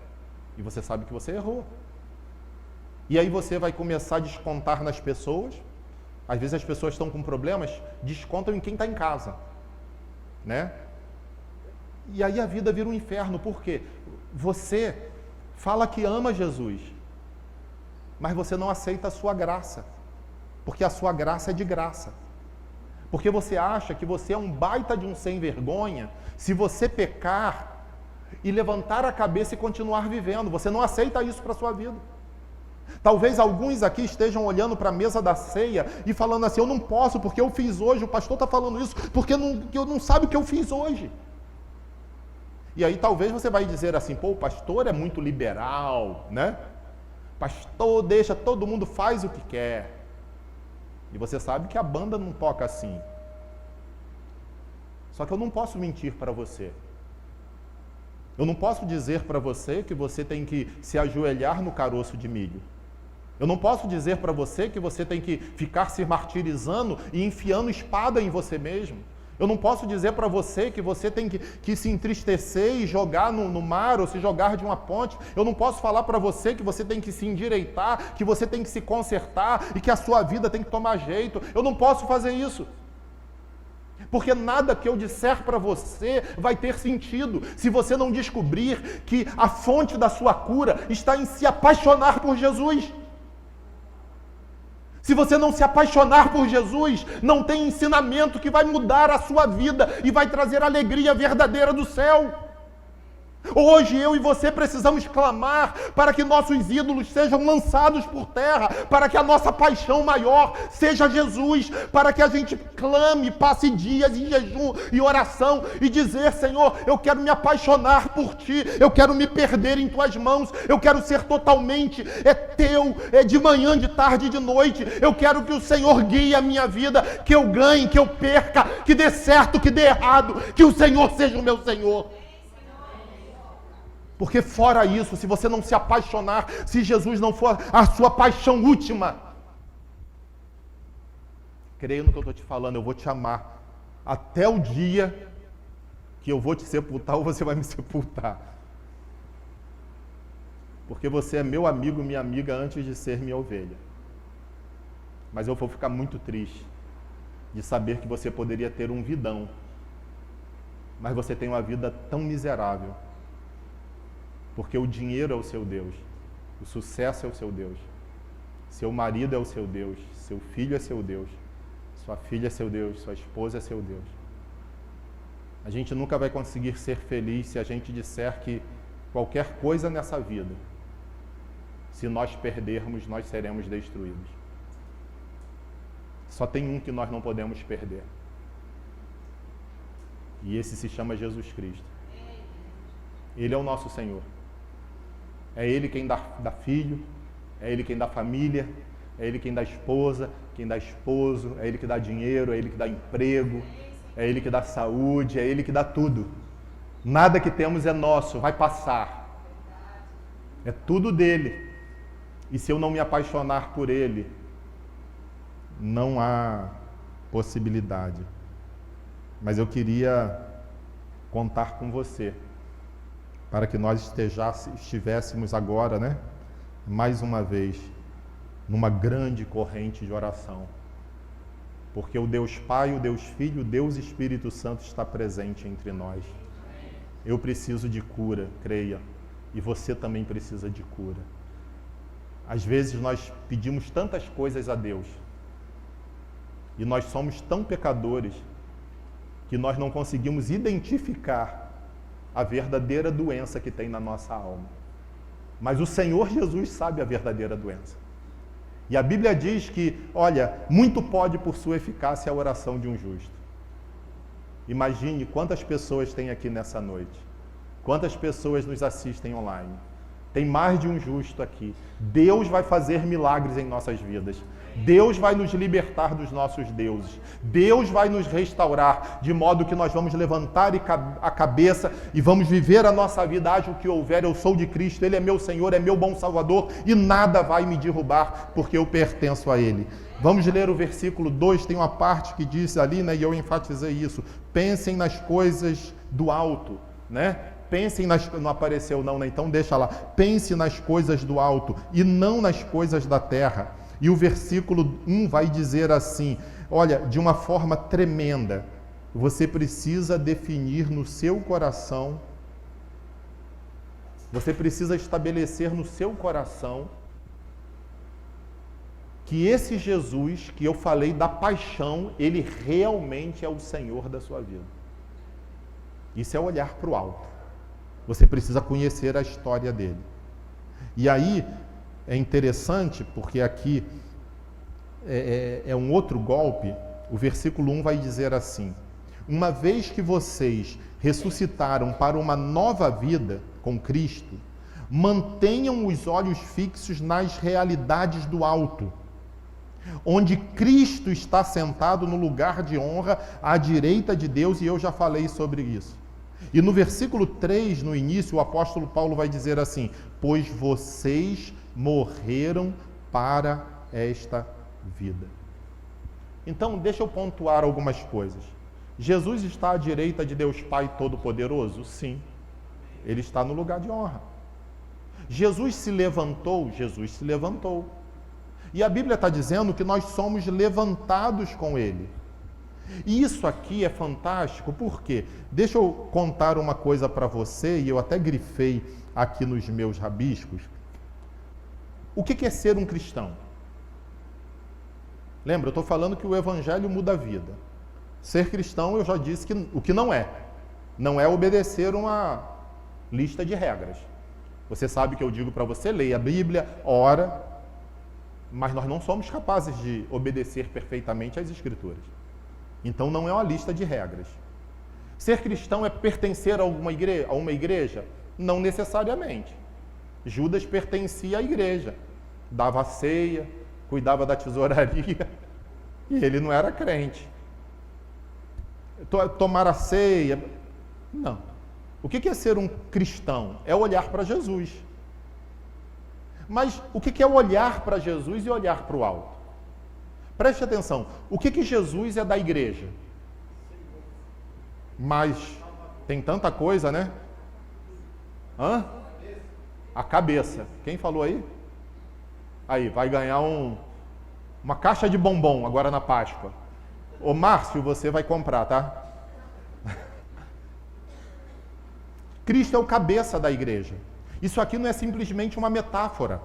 e você sabe que você errou. E aí você vai começar a descontar nas pessoas. Às vezes as pessoas estão com problemas, descontam em quem está em casa, né? E aí a vida vira um inferno, por quê? Você fala que ama Jesus, mas você não aceita a sua graça, porque a sua graça é de graça. Porque você acha que você é um baita de um sem vergonha se você pecar e levantar a cabeça e continuar vivendo. Você não aceita isso para a sua vida. Talvez alguns aqui estejam olhando para a mesa da ceia e falando assim, eu não posso porque eu fiz hoje, o pastor está falando isso, porque eu não sabe o que eu fiz hoje. E aí talvez você vai dizer assim, pô, o pastor é muito liberal, né? Pastor deixa, todo mundo faz o que quer. E você sabe que a banda não toca assim. Só que eu não posso mentir para você. Eu não posso dizer para você que você tem que se ajoelhar no caroço de milho. Eu não posso dizer para você que você tem que ficar se martirizando e enfiando espada em você mesmo. Eu não posso dizer para você que você tem que se entristecer e jogar no mar ou se jogar de uma ponte. Eu não posso falar para você que você tem que se endireitar, que você tem que se consertar e que a sua vida tem que tomar jeito. Eu não posso fazer isso. Porque nada que eu disser para você vai ter sentido se você não descobrir que a fonte da sua cura está em se apaixonar por Jesus. Se você não se apaixonar por Jesus, não tem ensinamento que vai mudar a sua vida e vai trazer a alegria verdadeira do céu. Hoje eu e você precisamos clamar para que nossos ídolos sejam lançados por terra, para que a nossa paixão maior seja Jesus, para que a gente clame, passe dias em jejum e oração e dizer, Senhor, eu quero me apaixonar por Ti, eu quero me perder em Tuas mãos, eu quero ser totalmente Teu, de manhã, de tarde e de noite, eu quero que o Senhor guie a minha vida, que eu ganhe, que eu perca, que dê certo, que dê errado, que o Senhor seja o meu Senhor. Porque fora isso, se você não se apaixonar, se Jesus não for a sua paixão última, creio no que eu estou te falando, eu vou te amar até o dia que eu vou te sepultar ou você vai me sepultar. Porque você é meu amigo, minha amiga antes de ser minha ovelha. Mas eu vou ficar muito triste de saber que você poderia ter um vidão, mas você tem uma vida tão miserável. Porque o dinheiro é o seu Deus, o sucesso é o seu Deus, seu marido é o seu Deus, seu filho é seu Deus, sua filha é seu Deus, sua esposa é seu Deus. A gente nunca vai conseguir ser feliz se a gente disser que qualquer coisa nessa vida, se nós perdermos, nós seremos destruídos. Só tem um que nós não podemos perder. E esse se chama Jesus Cristo. Ele é o nosso Senhor. É Ele quem dá filho, é Ele quem dá família, é Ele quem dá esposa, quem dá esposo, é Ele que dá dinheiro, é Ele que dá emprego, é Ele que dá saúde, é Ele que dá tudo. Nada que temos é nosso, vai passar. É tudo dele. E se eu não me apaixonar por Ele, não há possibilidade. Mas eu queria contar com você, para que nós estivéssemos agora, né, mais uma vez, numa grande corrente de oração. Porque o Deus Pai, o Deus Filho, o Deus Espírito Santo está presente entre nós. Eu preciso de cura, creia. E você também precisa de cura. Às vezes nós pedimos tantas coisas a Deus. E nós somos tão pecadores que nós não conseguimos identificar a verdadeira doença que tem na nossa alma. Mas o Senhor Jesus sabe a verdadeira doença. E a Bíblia diz que, olha, muito pode por sua eficácia a oração de um justo. Imagine quantas pessoas tem aqui nessa noite. Quantas pessoas nos assistem online. Tem mais de um justo aqui. Deus vai fazer milagres em nossas vidas. Deus vai nos libertar dos nossos deuses. Deus vai nos restaurar, de modo que nós vamos levantar a cabeça e vamos viver a nossa vida. Haja o que houver, eu sou de Cristo, Ele é meu Senhor, é meu bom Salvador, e nada vai me derrubar, porque eu pertenço a Ele. Vamos ler o versículo 2, tem uma parte que diz ali, né, e eu enfatizei isso. Pensem nas coisas do alto, né? Pensem nas... Não apareceu não, né? Então deixa lá. Pense nas coisas do alto e não nas coisas da terra. E o versículo 1 vai dizer assim, olha, de uma forma tremenda, você precisa definir no seu coração, você precisa estabelecer no seu coração que esse Jesus que eu falei da paixão, ele realmente é o Senhor da sua vida. Isso é olhar para o alto. Você precisa conhecer a história dele. E aí, é interessante, porque aqui é um outro golpe. O versículo 1 vai dizer assim, uma vez que vocês ressuscitaram para uma nova vida com Cristo, mantenham os olhos fixos nas realidades do alto, onde Cristo está sentado no lugar de honra à direita de Deus, e eu já falei sobre isso. E no versículo 3, no início, o apóstolo Paulo vai dizer assim, pois vocês morreram para esta vida. Então, deixa eu pontuar algumas coisas. Jesus está à direita de Deus Pai Todo-Poderoso? Sim. Ele está no lugar de honra. Jesus se levantou? Jesus se levantou. E a Bíblia está dizendo que nós somos levantados com Ele. E isso aqui é fantástico, por quê? Deixa eu contar uma coisa para você, e eu até grifei aqui nos meus rabiscos. O que é ser um cristão? Lembra, eu estou falando que o Evangelho muda a vida. Ser cristão, eu já disse que o que não é. Não é obedecer uma lista de regras. Você sabe que eu digo para você, leia a Bíblia, ora, mas nós não somos capazes de obedecer perfeitamente às Escrituras. Então não é uma lista de regras. Ser cristão é pertencer a uma igreja? Não necessariamente. Judas pertencia à igreja, dava a ceia, cuidava da tesouraria, e ele não era crente. Tomar a ceia? Não. O que é ser um cristão? É olhar para Jesus. Mas o que é olhar para Jesus e olhar para o alto? Preste atenção, o que Jesus é da igreja? Mas tem tanta coisa, né? Hã? A cabeça. Quem falou aí? Aí, vai ganhar uma caixa de bombom agora na Páscoa. Ô Márcio, você vai comprar, tá? Cristo é o cabeça da igreja. Isso aqui não é simplesmente uma metáfora.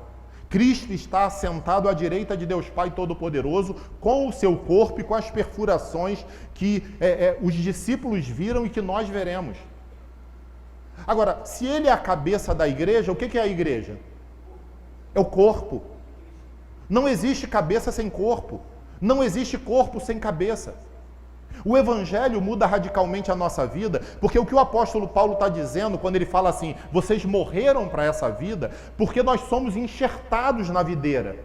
Cristo está assentado à direita de Deus Pai Todo-Poderoso, com o seu corpo e com as perfurações que os discípulos viram e que nós veremos. Agora, se ele é a cabeça da igreja, o que é a igreja? É o corpo. Não existe cabeça sem corpo. Não existe corpo sem cabeça. O Evangelho muda radicalmente a nossa vida, porque o que o apóstolo Paulo está dizendo, quando ele fala assim, vocês morreram para essa vida, porque nós somos enxertados na videira.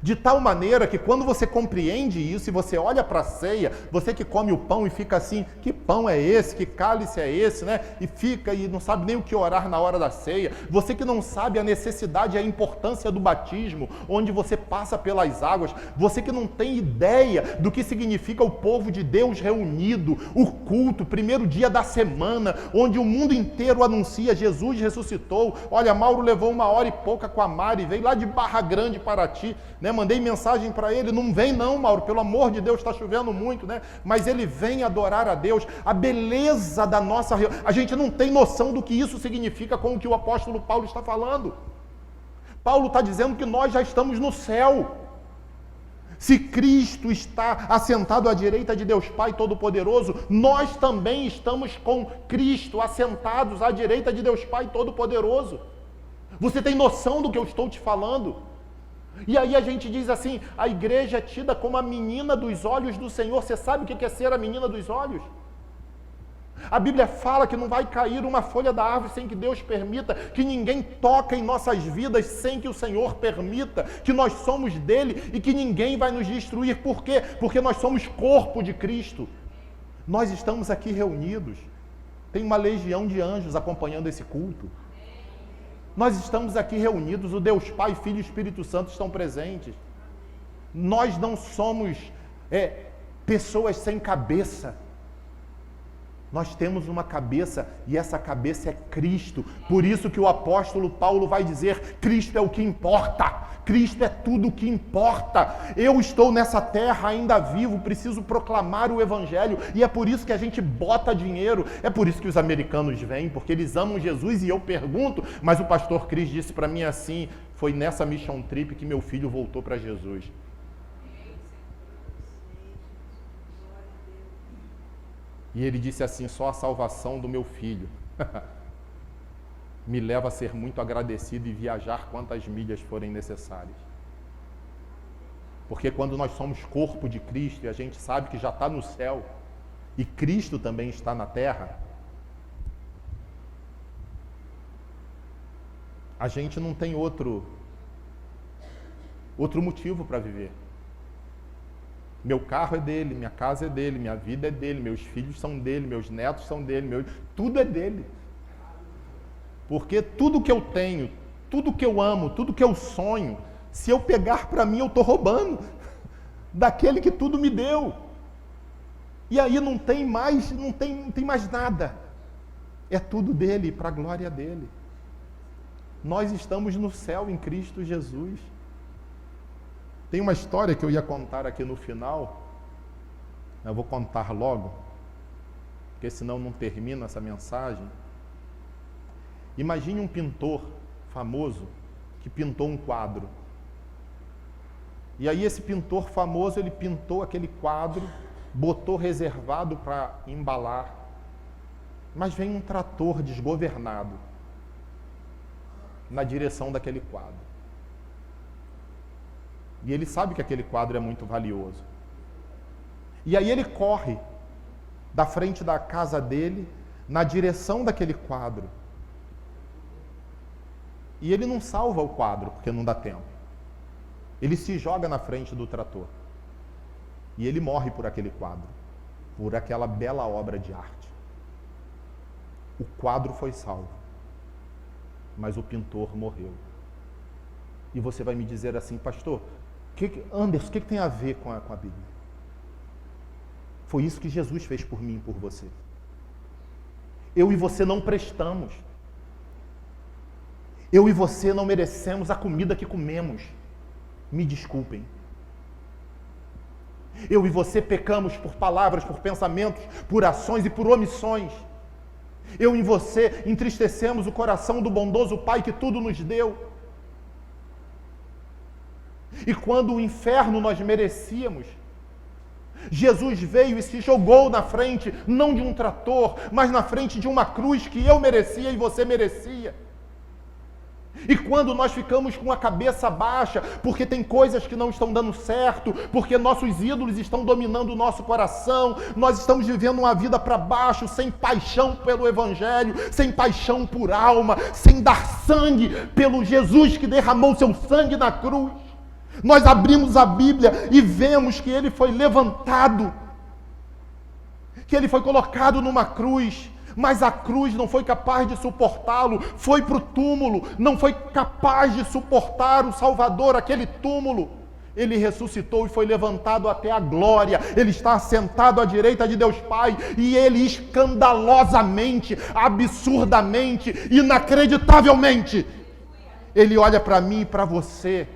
De tal maneira que quando você compreende isso e você olha para a ceia, você que come o pão e fica assim, que pão é esse? Que cálice é esse? Né? E fica e não sabe nem o que orar na hora da ceia. Você que não sabe a necessidade e a importância do batismo, onde você passa pelas águas. Você que não tem ideia do que significa o povo de Deus reunido, o culto, primeiro dia da semana, onde o mundo inteiro anuncia Jesus ressuscitou. Olha, Mauro levou 1h e pouca com a Mari, veio lá de Barra Grande para ti, né? Mandei mensagem para ele, não vem não, Mauro, pelo amor de Deus, está chovendo muito, né? Mas ele vem adorar a Deus, a beleza da nossa... A gente não tem noção do que isso significa com o que o apóstolo Paulo está falando. Paulo está dizendo que nós já estamos no céu. Se Cristo está assentado à direita de Deus Pai Todo-Poderoso, nós também estamos com Cristo assentados à direita de Deus Pai Todo-Poderoso. Você tem noção do que eu estou te falando? E aí a gente diz assim, a igreja é tida como a menina dos olhos do Senhor. Você sabe o que é ser a menina dos olhos? A Bíblia fala que não vai cair uma folha da árvore sem que Deus permita, que ninguém toca em nossas vidas sem que o Senhor permita, que nós somos dele e que ninguém vai nos destruir. Por quê? Porque nós somos corpo de Cristo. Nós estamos aqui reunidos. Tem uma legião de anjos acompanhando esse culto. Nós estamos aqui reunidos, o Deus Pai, Filho e Espírito Santo estão presentes. Nós não somos pessoas sem cabeça. Nós temos uma cabeça e essa cabeça é Cristo. Por isso que o apóstolo Paulo vai dizer, Cristo é o que importa. Cristo é tudo o que importa. Eu estou nessa terra ainda vivo, preciso proclamar o Evangelho. E é por isso que a gente bota dinheiro. É por isso que os americanos vêm, porque eles amam Jesus. E eu pergunto, mas o pastor Cris disse para mim assim, foi nessa mission trip que meu filho voltou para Jesus. E ele disse assim, só a salvação do meu filho me leva a ser muito agradecido e viajar quantas milhas forem necessárias. Porque quando nós somos corpo de Cristo e a gente sabe que já está no céu e Cristo também está na terra, a gente não tem outro motivo para viver. Meu carro é dele, minha casa é dele, minha vida é dele, meus filhos são dele, meus netos são dele, tudo é dele. Porque tudo que eu tenho, tudo que eu amo, tudo que eu sonho, se eu pegar para mim, eu estou roubando daquele que tudo me deu. E aí não tem mais nada. É tudo dele, para a glória dele. Nós estamos no céu em Cristo Jesus. Tem uma história que eu ia contar aqui no final, eu vou contar logo, porque senão não termina essa mensagem. Imagine um pintor famoso que pintou um quadro. E aí esse pintor famoso, ele pintou aquele quadro, botou reservado para embalar, mas vem um trator desgovernado na direção daquele quadro. E ele sabe que aquele quadro é muito valioso. E aí ele corre da frente da casa dele, na direção daquele quadro. E ele não salva o quadro, porque não dá tempo. Ele se joga na frente do trator. E ele morre por aquele quadro, por aquela bela obra de arte. O quadro foi salvo, mas o pintor morreu. E você vai me dizer assim, pastor, Anderson, o que tem a ver com a Bíblia? Foi isso que Jesus fez por mim e por você. Eu e você não prestamos. Eu e você não merecemos a comida que comemos. Me desculpem. Eu e você pecamos por palavras, por pensamentos, por ações e por omissões. Eu e você entristecemos o coração do bondoso Pai que tudo nos deu. E quando o inferno nós merecíamos, Jesus veio e se jogou na frente, não de um trator, mas na frente de uma cruz que eu merecia e você merecia. E quando nós ficamos com a cabeça baixa, porque tem coisas que não estão dando certo, porque nossos ídolos estão dominando o nosso coração, nós estamos vivendo uma vida para baixo, sem paixão pelo Evangelho, sem paixão por alma, sem dar sangue pelo Jesus que derramou seu sangue na cruz. Nós abrimos a Bíblia e vemos que ele foi levantado, que ele foi colocado numa cruz, mas a cruz não foi capaz de suportá-lo, foi para o túmulo, não foi capaz de suportar o Salvador, aquele túmulo. Ele ressuscitou e foi levantado até a glória. Ele está assentado à direita de Deus Pai, e ele escandalosamente, absurdamente, inacreditavelmente, ele olha para mim e para você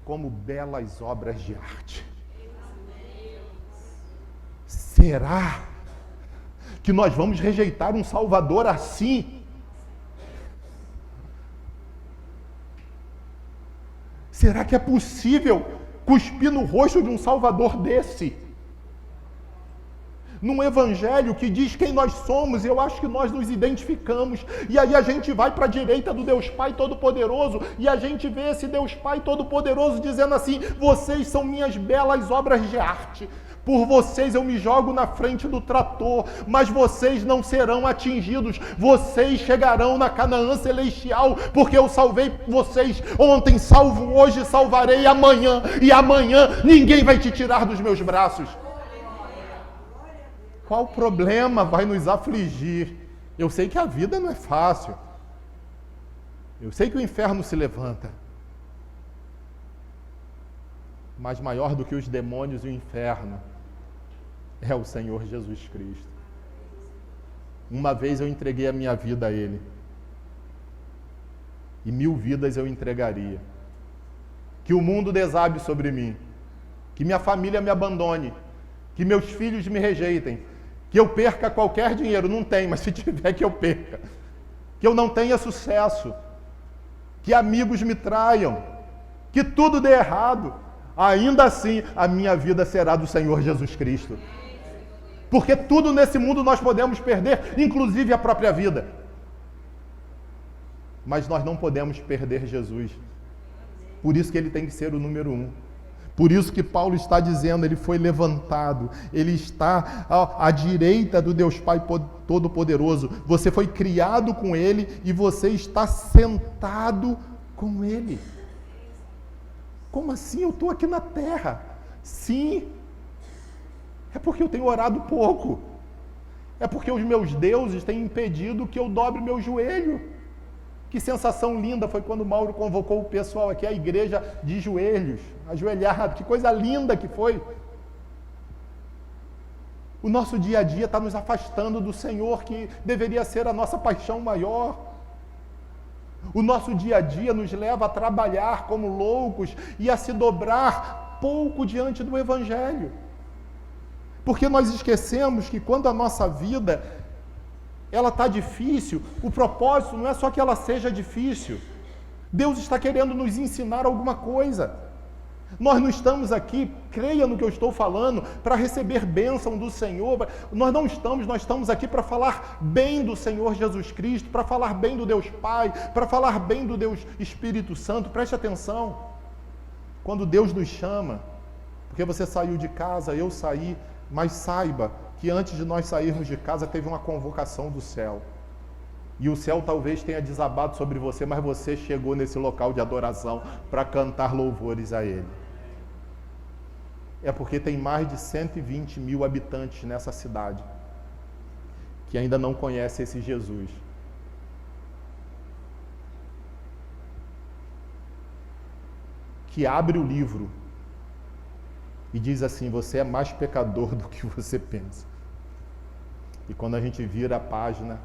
como belas obras de arte. Será que nós vamos rejeitar um Salvador assim? Será que é possível cuspir no rosto de um Salvador desse? Num evangelho que diz quem nós somos, eu acho que nós nos identificamos, e aí a gente vai para a direita do Deus Pai Todo-Poderoso, e a gente vê esse Deus Pai Todo-Poderoso dizendo assim: vocês são minhas belas obras de arte, por vocês eu me jogo na frente do trator, mas vocês não serão atingidos, vocês chegarão na Canaã celestial, porque eu salvei vocês ontem, salvo hoje, salvarei amanhã, e amanhã ninguém vai te tirar dos meus braços. Qual problema vai nos afligir? Eu sei que a vida não é fácil. Eu sei que o inferno se levanta. Mas maior do que os demônios e o inferno é o Senhor Jesus Cristo. Uma vez eu entreguei a minha vida a Ele. E 1000 vidas eu entregaria. Que o mundo desabe sobre mim. Que minha família me abandone. Que meus filhos me rejeitem. Que eu perca qualquer dinheiro. Não tem, mas se tiver, que eu perca. Que eu não tenha sucesso. Que amigos me traiam. Que tudo dê errado. Ainda assim, a minha vida será do Senhor Jesus Cristo. Porque tudo nesse mundo nós podemos perder, inclusive a própria vida. Mas nós não podemos perder Jesus. Por isso que ele tem que ser o número 1. Por isso que Paulo está dizendo, ele foi levantado, ele está à direita do Deus Pai Todo-Poderoso. Você foi criado com ele e você está sentado com ele. Como assim? Eu estou aqui na terra. Sim. É porque eu tenho orado pouco. É porque os meus deuses têm impedido que eu dobre meu joelho. Que sensação linda foi quando Mauro convocou o pessoal aqui, a igreja de joelhos, ajoelhado. Que coisa linda que foi. O nosso dia a dia está nos afastando do Senhor, que deveria ser a nossa paixão maior. O nosso dia a dia nos leva a trabalhar como loucos e a se dobrar pouco diante do Evangelho. Porque nós esquecemos que quando a nossa vida ela está difícil, o propósito não é só que ela seja difícil. Deus está querendo nos ensinar alguma coisa. Nós não estamos aqui, creia no que eu estou falando, para receber bênção do Senhor. Nós estamos aqui para falar bem do Senhor Jesus Cristo, para falar bem do Deus Pai, para falar bem do Deus Espírito Santo. Preste atenção. Quando Deus nos chama, porque você saiu de casa, eu saí, mas saiba que antes de nós sairmos de casa teve uma convocação do céu. E o céu talvez tenha desabado sobre você, mas você chegou nesse local de adoração para cantar louvores a Ele. É porque tem mais de 120 mil habitantes nessa cidade que ainda não conhecem esse Jesus. Que abre o livro e diz assim: você é mais pecador do que você pensa. E quando a gente vira a página,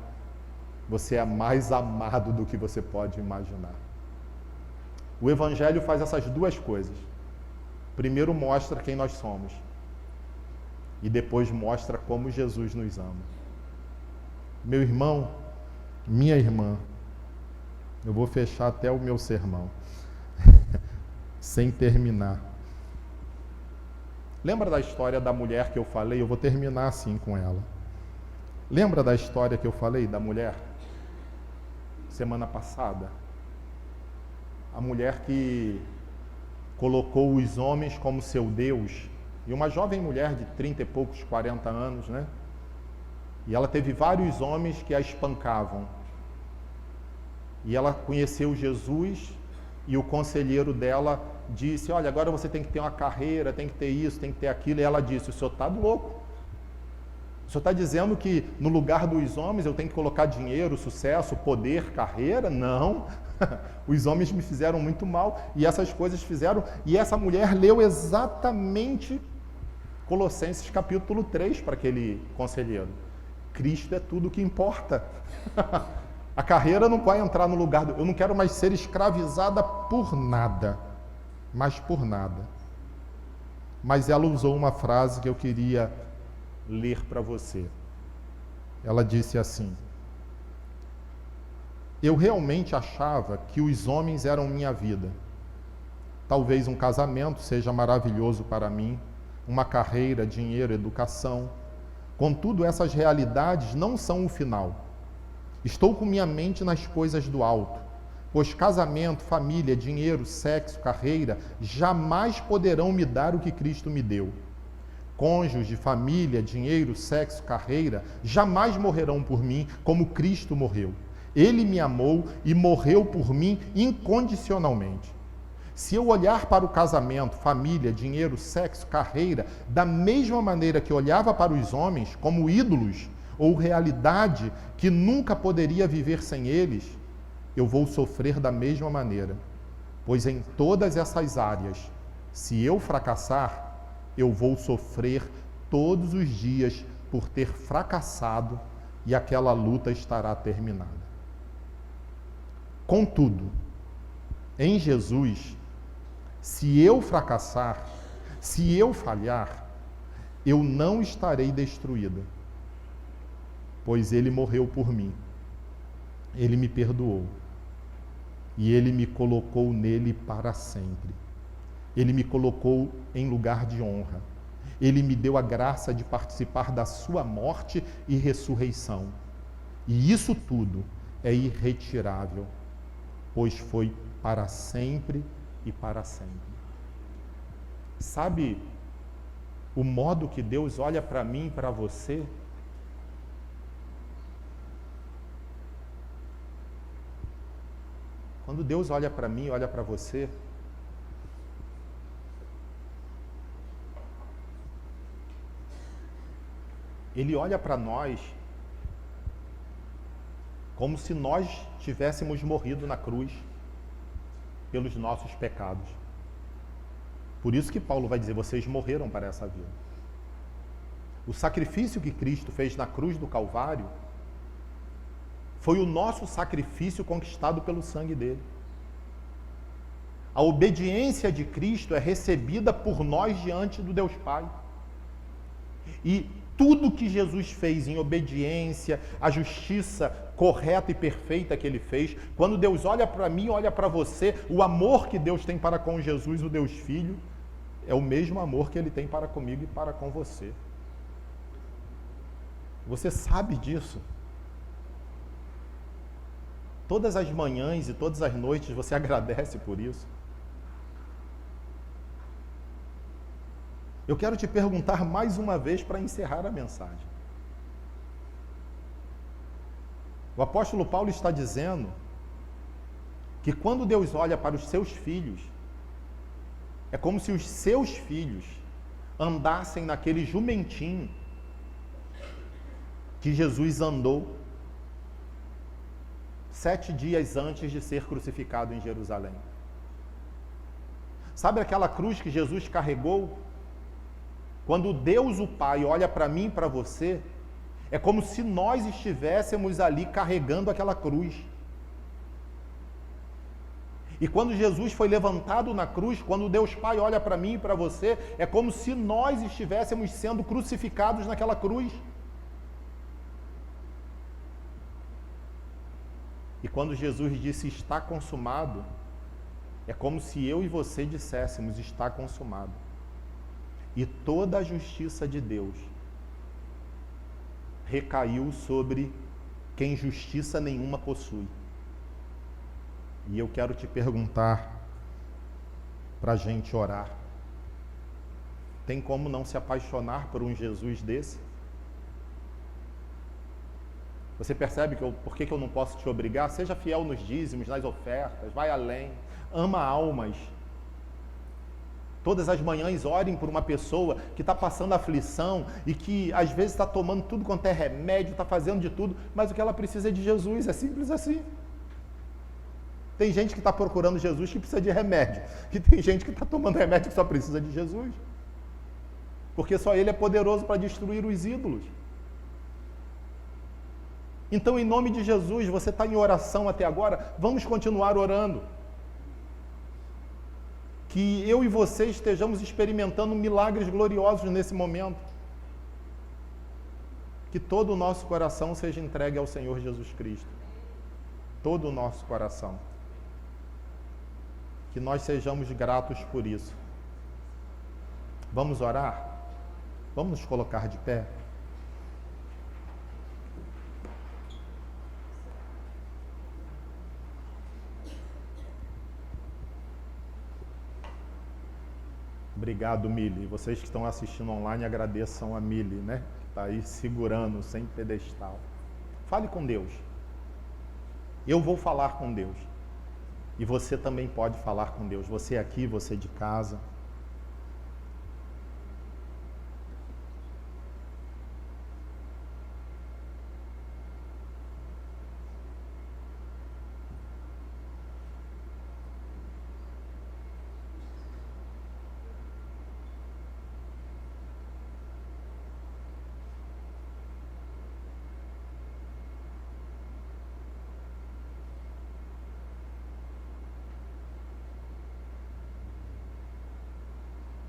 você é mais amado do que você pode imaginar. O Evangelho faz essas duas coisas. Primeiro mostra quem nós somos. E depois mostra como Jesus nos ama. Meu irmão, minha irmã, eu vou fechar até o meu sermão, sem terminar. Lembra da história da mulher que eu falei? Eu vou terminar assim com ela. Lembra da história que eu falei da mulher? Semana passada. A mulher que colocou os homens como seu Deus. E uma jovem mulher de 30 e poucos, 40 anos, né? E ela teve vários homens que a espancavam. E ela conheceu Jesus e o conselheiro dela disse, olha, agora você tem que ter uma carreira, tem que ter isso, tem que ter aquilo, e ela disse, o senhor está louco. O senhor está dizendo que no lugar dos homens eu tenho que colocar dinheiro, sucesso, poder, carreira? Não. Os homens me fizeram muito mal e essas coisas fizeram. E essa mulher leu exatamente Colossenses capítulo 3 para aquele conselheiro. Cristo é tudo o que importa. A carreira não vai entrar no lugar eu não quero mais ser escravizada por nada, mas por nada. Mas ela usou uma frase que eu queria ler para você. Ela disse assim: eu realmente achava que os homens eram minha vida. Talvez um casamento seja maravilhoso para mim, uma carreira, dinheiro, educação. Contudo, essas realidades não são o final. Estou com minha mente nas coisas do alto, pois casamento, família, dinheiro, sexo, carreira jamais poderão me dar o que Cristo me deu. Cônjuge, família, dinheiro, sexo, carreira jamais morrerão por mim como Cristo morreu. Ele me amou e morreu por mim incondicionalmente. Se eu olhar para o casamento, família, dinheiro, sexo, carreira, da mesma maneira que olhava para os homens como ídolos ou realidade que nunca poderia viver sem eles, eu vou sofrer da mesma maneira. Pois em todas essas áreas, se eu fracassar, eu vou sofrer todos os dias por ter fracassado e aquela luta estará terminada. Contudo, em Jesus, se eu fracassar, se eu falhar, eu não estarei destruída, pois Ele morreu por mim, Ele me perdoou e Ele me colocou nele para sempre. Ele me colocou em lugar de honra. Ele me deu a graça de participar da sua morte e ressurreição. E isso tudo é irretirável, pois foi para sempre e para sempre. Sabe o modo que Deus olha para mim e para você? Quando Deus olha para mim e olha para você, Ele olha para nós como se nós tivéssemos morrido na cruz pelos nossos pecados. Por isso que Paulo vai dizer, vocês morreram para essa vida. O sacrifício que Cristo fez na cruz do Calvário foi o nosso sacrifício conquistado pelo sangue dele. A obediência de Cristo é recebida por nós diante do Deus Pai. E tudo que Jesus fez em obediência, a justiça correta e perfeita que Ele fez, quando Deus olha para mim, olha para você, o amor que Deus tem para com Jesus, o Deus Filho, é o mesmo amor que Ele tem para comigo e para com você. Você sabe disso? Todas as manhãs e todas as noites você agradece por isso? Eu quero te perguntar mais uma vez para encerrar a mensagem. O apóstolo Paulo está dizendo que quando Deus olha para os seus filhos, é como se os seus filhos andassem naquele jumentinho que Jesus andou 7 dias antes de ser crucificado em Jerusalém. Sabe aquela cruz que Jesus carregou? Quando Deus, o Pai, olha para mim e para você, é como se nós estivéssemos ali carregando aquela cruz. E quando Jesus foi levantado na cruz, quando Deus Pai olha para mim e para você, é como se nós estivéssemos sendo crucificados naquela cruz. E quando Jesus disse, está consumado, é como se eu e você disséssemos, está consumado. E toda a justiça de Deus recaiu sobre quem justiça nenhuma possui. E eu quero te perguntar, para a gente orar, tem como não se apaixonar por um Jesus desse? Você percebe por que eu não posso te obrigar? Seja fiel nos dízimos, nas ofertas, vai além, ama almas. Todas as manhãs orem por uma pessoa que está passando aflição e que às vezes está tomando tudo quanto é remédio, está fazendo de tudo, mas o que ela precisa é de Jesus, é simples assim. Tem gente que está procurando Jesus que precisa de remédio, e tem gente que está tomando remédio que só precisa de Jesus. Porque só Ele é poderoso para destruir os ídolos. Então, em nome de Jesus, você está em oração até agora, vamos continuar orando. Que eu e você estejamos experimentando milagres gloriosos nesse momento. Que todo o nosso coração seja entregue ao Senhor Jesus Cristo. Todo o nosso coração. Que nós sejamos gratos por isso. Vamos orar? Vamos nos colocar de pé? Obrigado, Mili. Vocês que estão assistindo online, agradeçam a Mili, né? Que está aí segurando, sem pedestal. Fale com Deus. Eu vou falar com Deus. E você também pode falar com Deus. Você aqui, você de casa.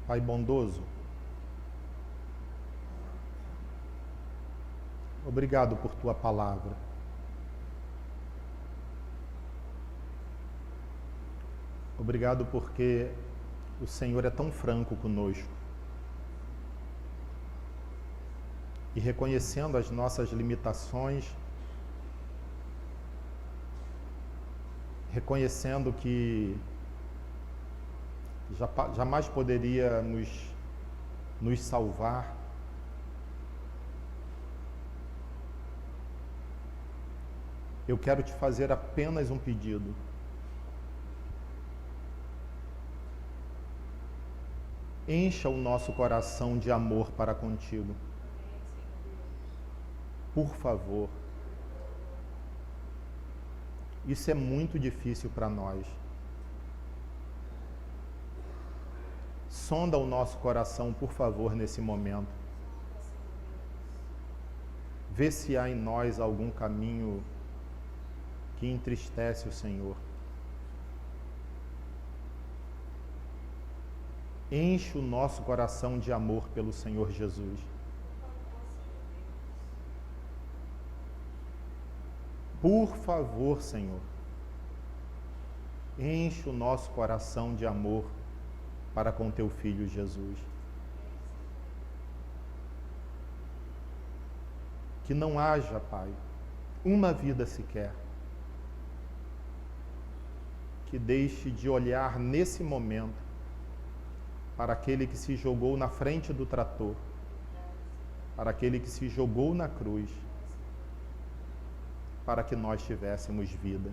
Pai bondoso, obrigado por Tua palavra. Obrigado porque o Senhor é tão franco conosco. E reconhecendo as nossas limitações, reconhecendo que jamais poderia nos salvar. Eu quero te fazer apenas um pedido. Encha o nosso coração de amor para contigo. Por favor. Isso é muito difícil para nós. Sonda o nosso coração, por favor, nesse momento. Vê se há em nós algum caminho que entristece o Senhor. Enche o nosso coração de amor pelo Senhor Jesus. Por favor, Senhor, enche o nosso coração de amor para com Teu Filho Jesus. Que não haja, Pai, uma vida sequer que deixe de olhar nesse momento para aquele que se jogou na frente do trator, para aquele que se jogou na cruz, para que nós tivéssemos vida.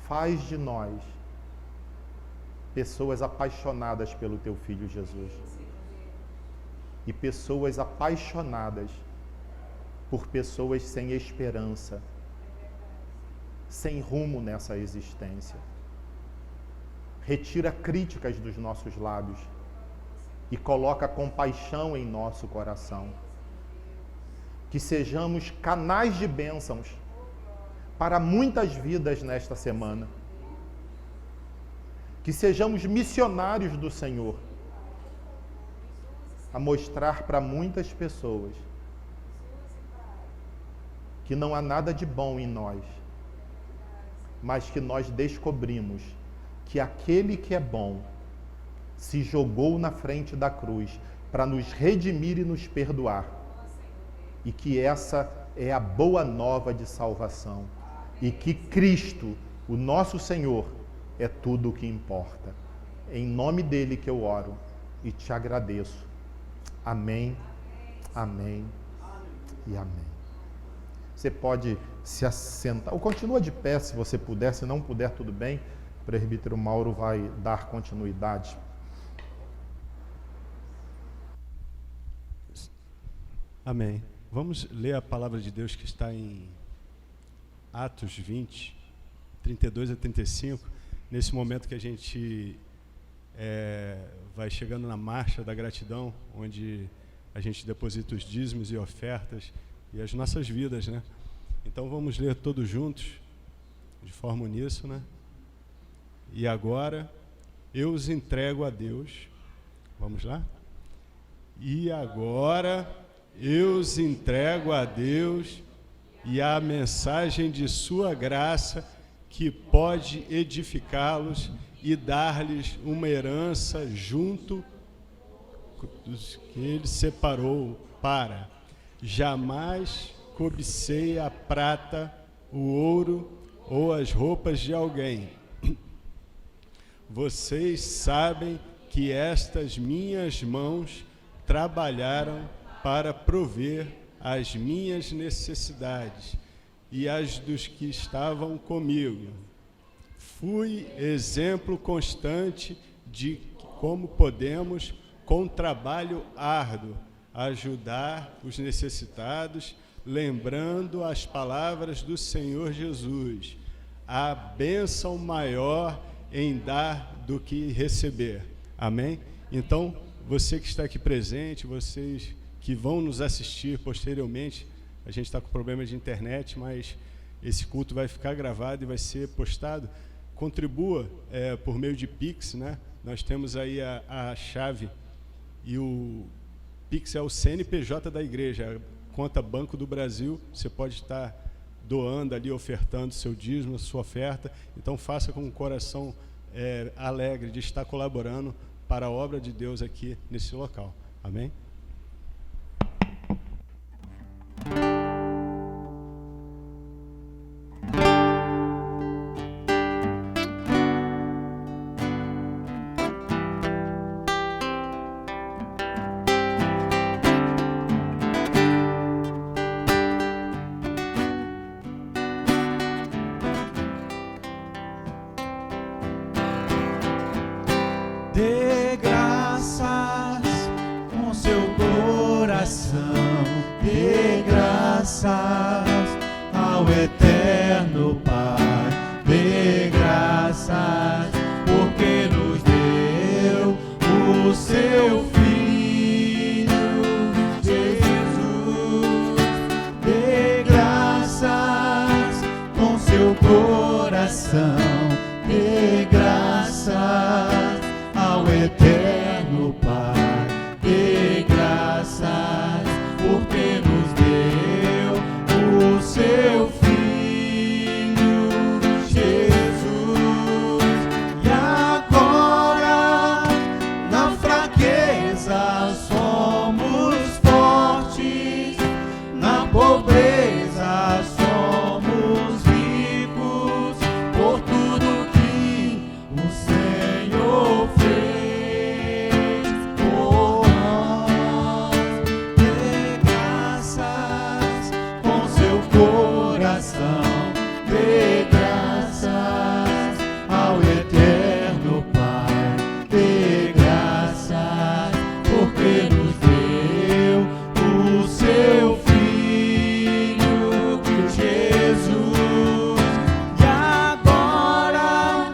Faz de nós pessoas apaixonadas pelo Teu Filho Jesus. E pessoas apaixonadas por pessoas sem esperança, sem rumo nessa existência. Retira críticas dos nossos lábios e coloca compaixão em nosso coração. Que sejamos canais de bênçãos para muitas vidas nesta semana. Que sejamos missionários do Senhor, a mostrar para muitas pessoas que não há nada de bom em nós, mas que nós descobrimos que aquele que é bom se jogou na frente da cruz para nos redimir e nos perdoar. E que essa é a boa nova de salvação. E que Cristo, o nosso Senhor, é tudo o que importa. Em nome dele que eu oro e te agradeço. Amém, amém e amém. Você pode se assentar, ou continua de pé se você puder, se não puder, tudo bem. O presbítero Mauro vai dar continuidade. Amém. Vamos ler a palavra de Deus que está em Atos 20, 32 a 35, nesse momento que a gente vai chegando na marcha da gratidão, onde a gente deposita os dízimos e ofertas e as nossas vidas, né? Então vamos ler todos juntos, de forma uníssona. E agora eu os entrego a Deus. Vamos lá? E agora eu os entrego a Deus e à mensagem de sua graça, que pode edificá-los e dar-lhes uma herança junto dos que ele separou para. Jamais cobicei a prata, o ouro ou as roupas de alguém. Vocês sabem que estas minhas mãos trabalharam para prover as minhas necessidades e as dos que estavam comigo. Fui exemplo constante de como podemos, com trabalho árduo, ajudar os necessitados, lembrando as palavras do Senhor Jesus: a bênção maior em dar do que receber. Amém? Então, você que está aqui presente, vocês que vão nos assistir posteriormente, a gente está com problema de internet, mas esse culto vai ficar gravado e vai ser postado. Contribua por meio de Pix, né? Nós temos aí a chave, e o Pix é o CNPJ da igreja, a conta Banco do Brasil. Você pode estar doando ali, ofertando seu dízimo, sua oferta. Então faça com um coração alegre de estar colaborando para a obra de Deus aqui nesse local. Amém? Dê graças com seu coração, dê graças ao eterno Pai, dê graças porque nos deu o seu Filho Jesus. Dê graças com seu coração, dê graças ao eterno Pai, dê graças porque nos deu o seu Filho Jesus. E agora na fraqueza somos fortes, na pobreza somos ricos, por tudo que o Senhor fez por nós. Dê graças com seu coração, dê graças ao eterno Pai, dê graças porque nos deu o seu Filho Jesus. E agora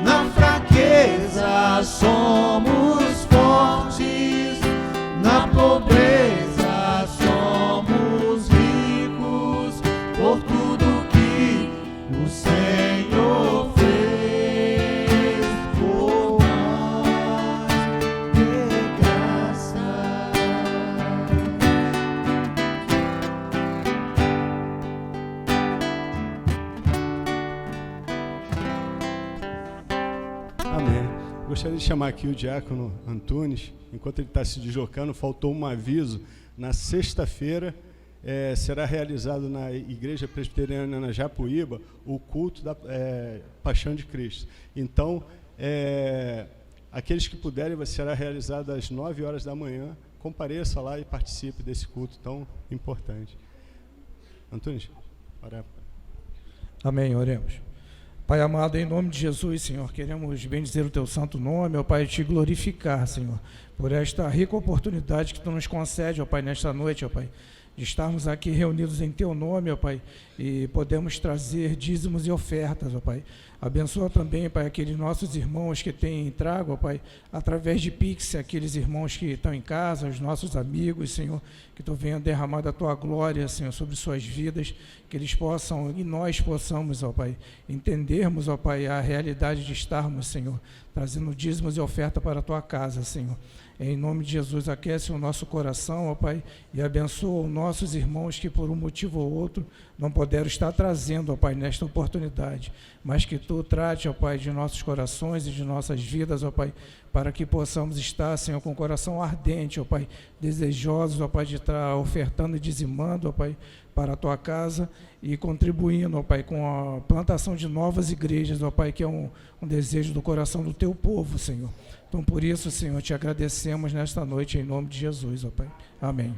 na fraqueza somos fortes, na pobreza somos ricos, por tudo que o Senhor fez por nós. Dê graças. Amém. Gostaria de chamar aqui o diácono Antunes. Enquanto ele está se deslocando, faltou um aviso. Na sexta-feira será realizado na Igreja Presbiteriana Japuíba o culto da Paixão de Cristo. Então, aqueles que puderem, será realizado às 9 horas da manhã. Compareça lá e participe desse culto tão importante. Antunes, ora. Amém, oremos. Pai amado, em nome de Jesus, Senhor, queremos bendizer o Teu santo nome, ó Pai, te glorificar, Senhor, por esta rica oportunidade que Tu nos concede, ó Pai, nesta noite, ó Pai, de estarmos aqui reunidos em Teu nome, ó Pai, e podemos trazer dízimos e ofertas, ó Pai. Abençoa também, Pai, aqueles nossos irmãos que têm trago, ó Pai, através de Pix, aqueles irmãos que estão em casa, os nossos amigos, Senhor, que Tu venha derramar da Tua glória, Senhor, sobre suas vidas, que eles possam, e nós possamos, ó Pai, entendermos, ó Pai, a realidade de estarmos, Senhor, trazendo dízimos e oferta para a Tua casa, Senhor. Em nome de Jesus, aquece o nosso coração, ó Pai, e abençoa os nossos irmãos que por um motivo ou outro não puderam estar trazendo, ó Pai, nesta oportunidade, mas que Tu trate, ó Pai, de nossos corações e de nossas vidas, ó Pai, para que possamos estar, Senhor, com o coração ardente, ó Pai, desejosos, ó Pai, de estar ofertando e dizimando, ó Pai, para a Tua casa e contribuindo, ó Pai, com a plantação de novas igrejas, ó Pai, que é um desejo do coração do Teu povo, Senhor. Então, por isso, Senhor, te agradecemos nesta noite, em nome de Jesus, ó Pai. Amém.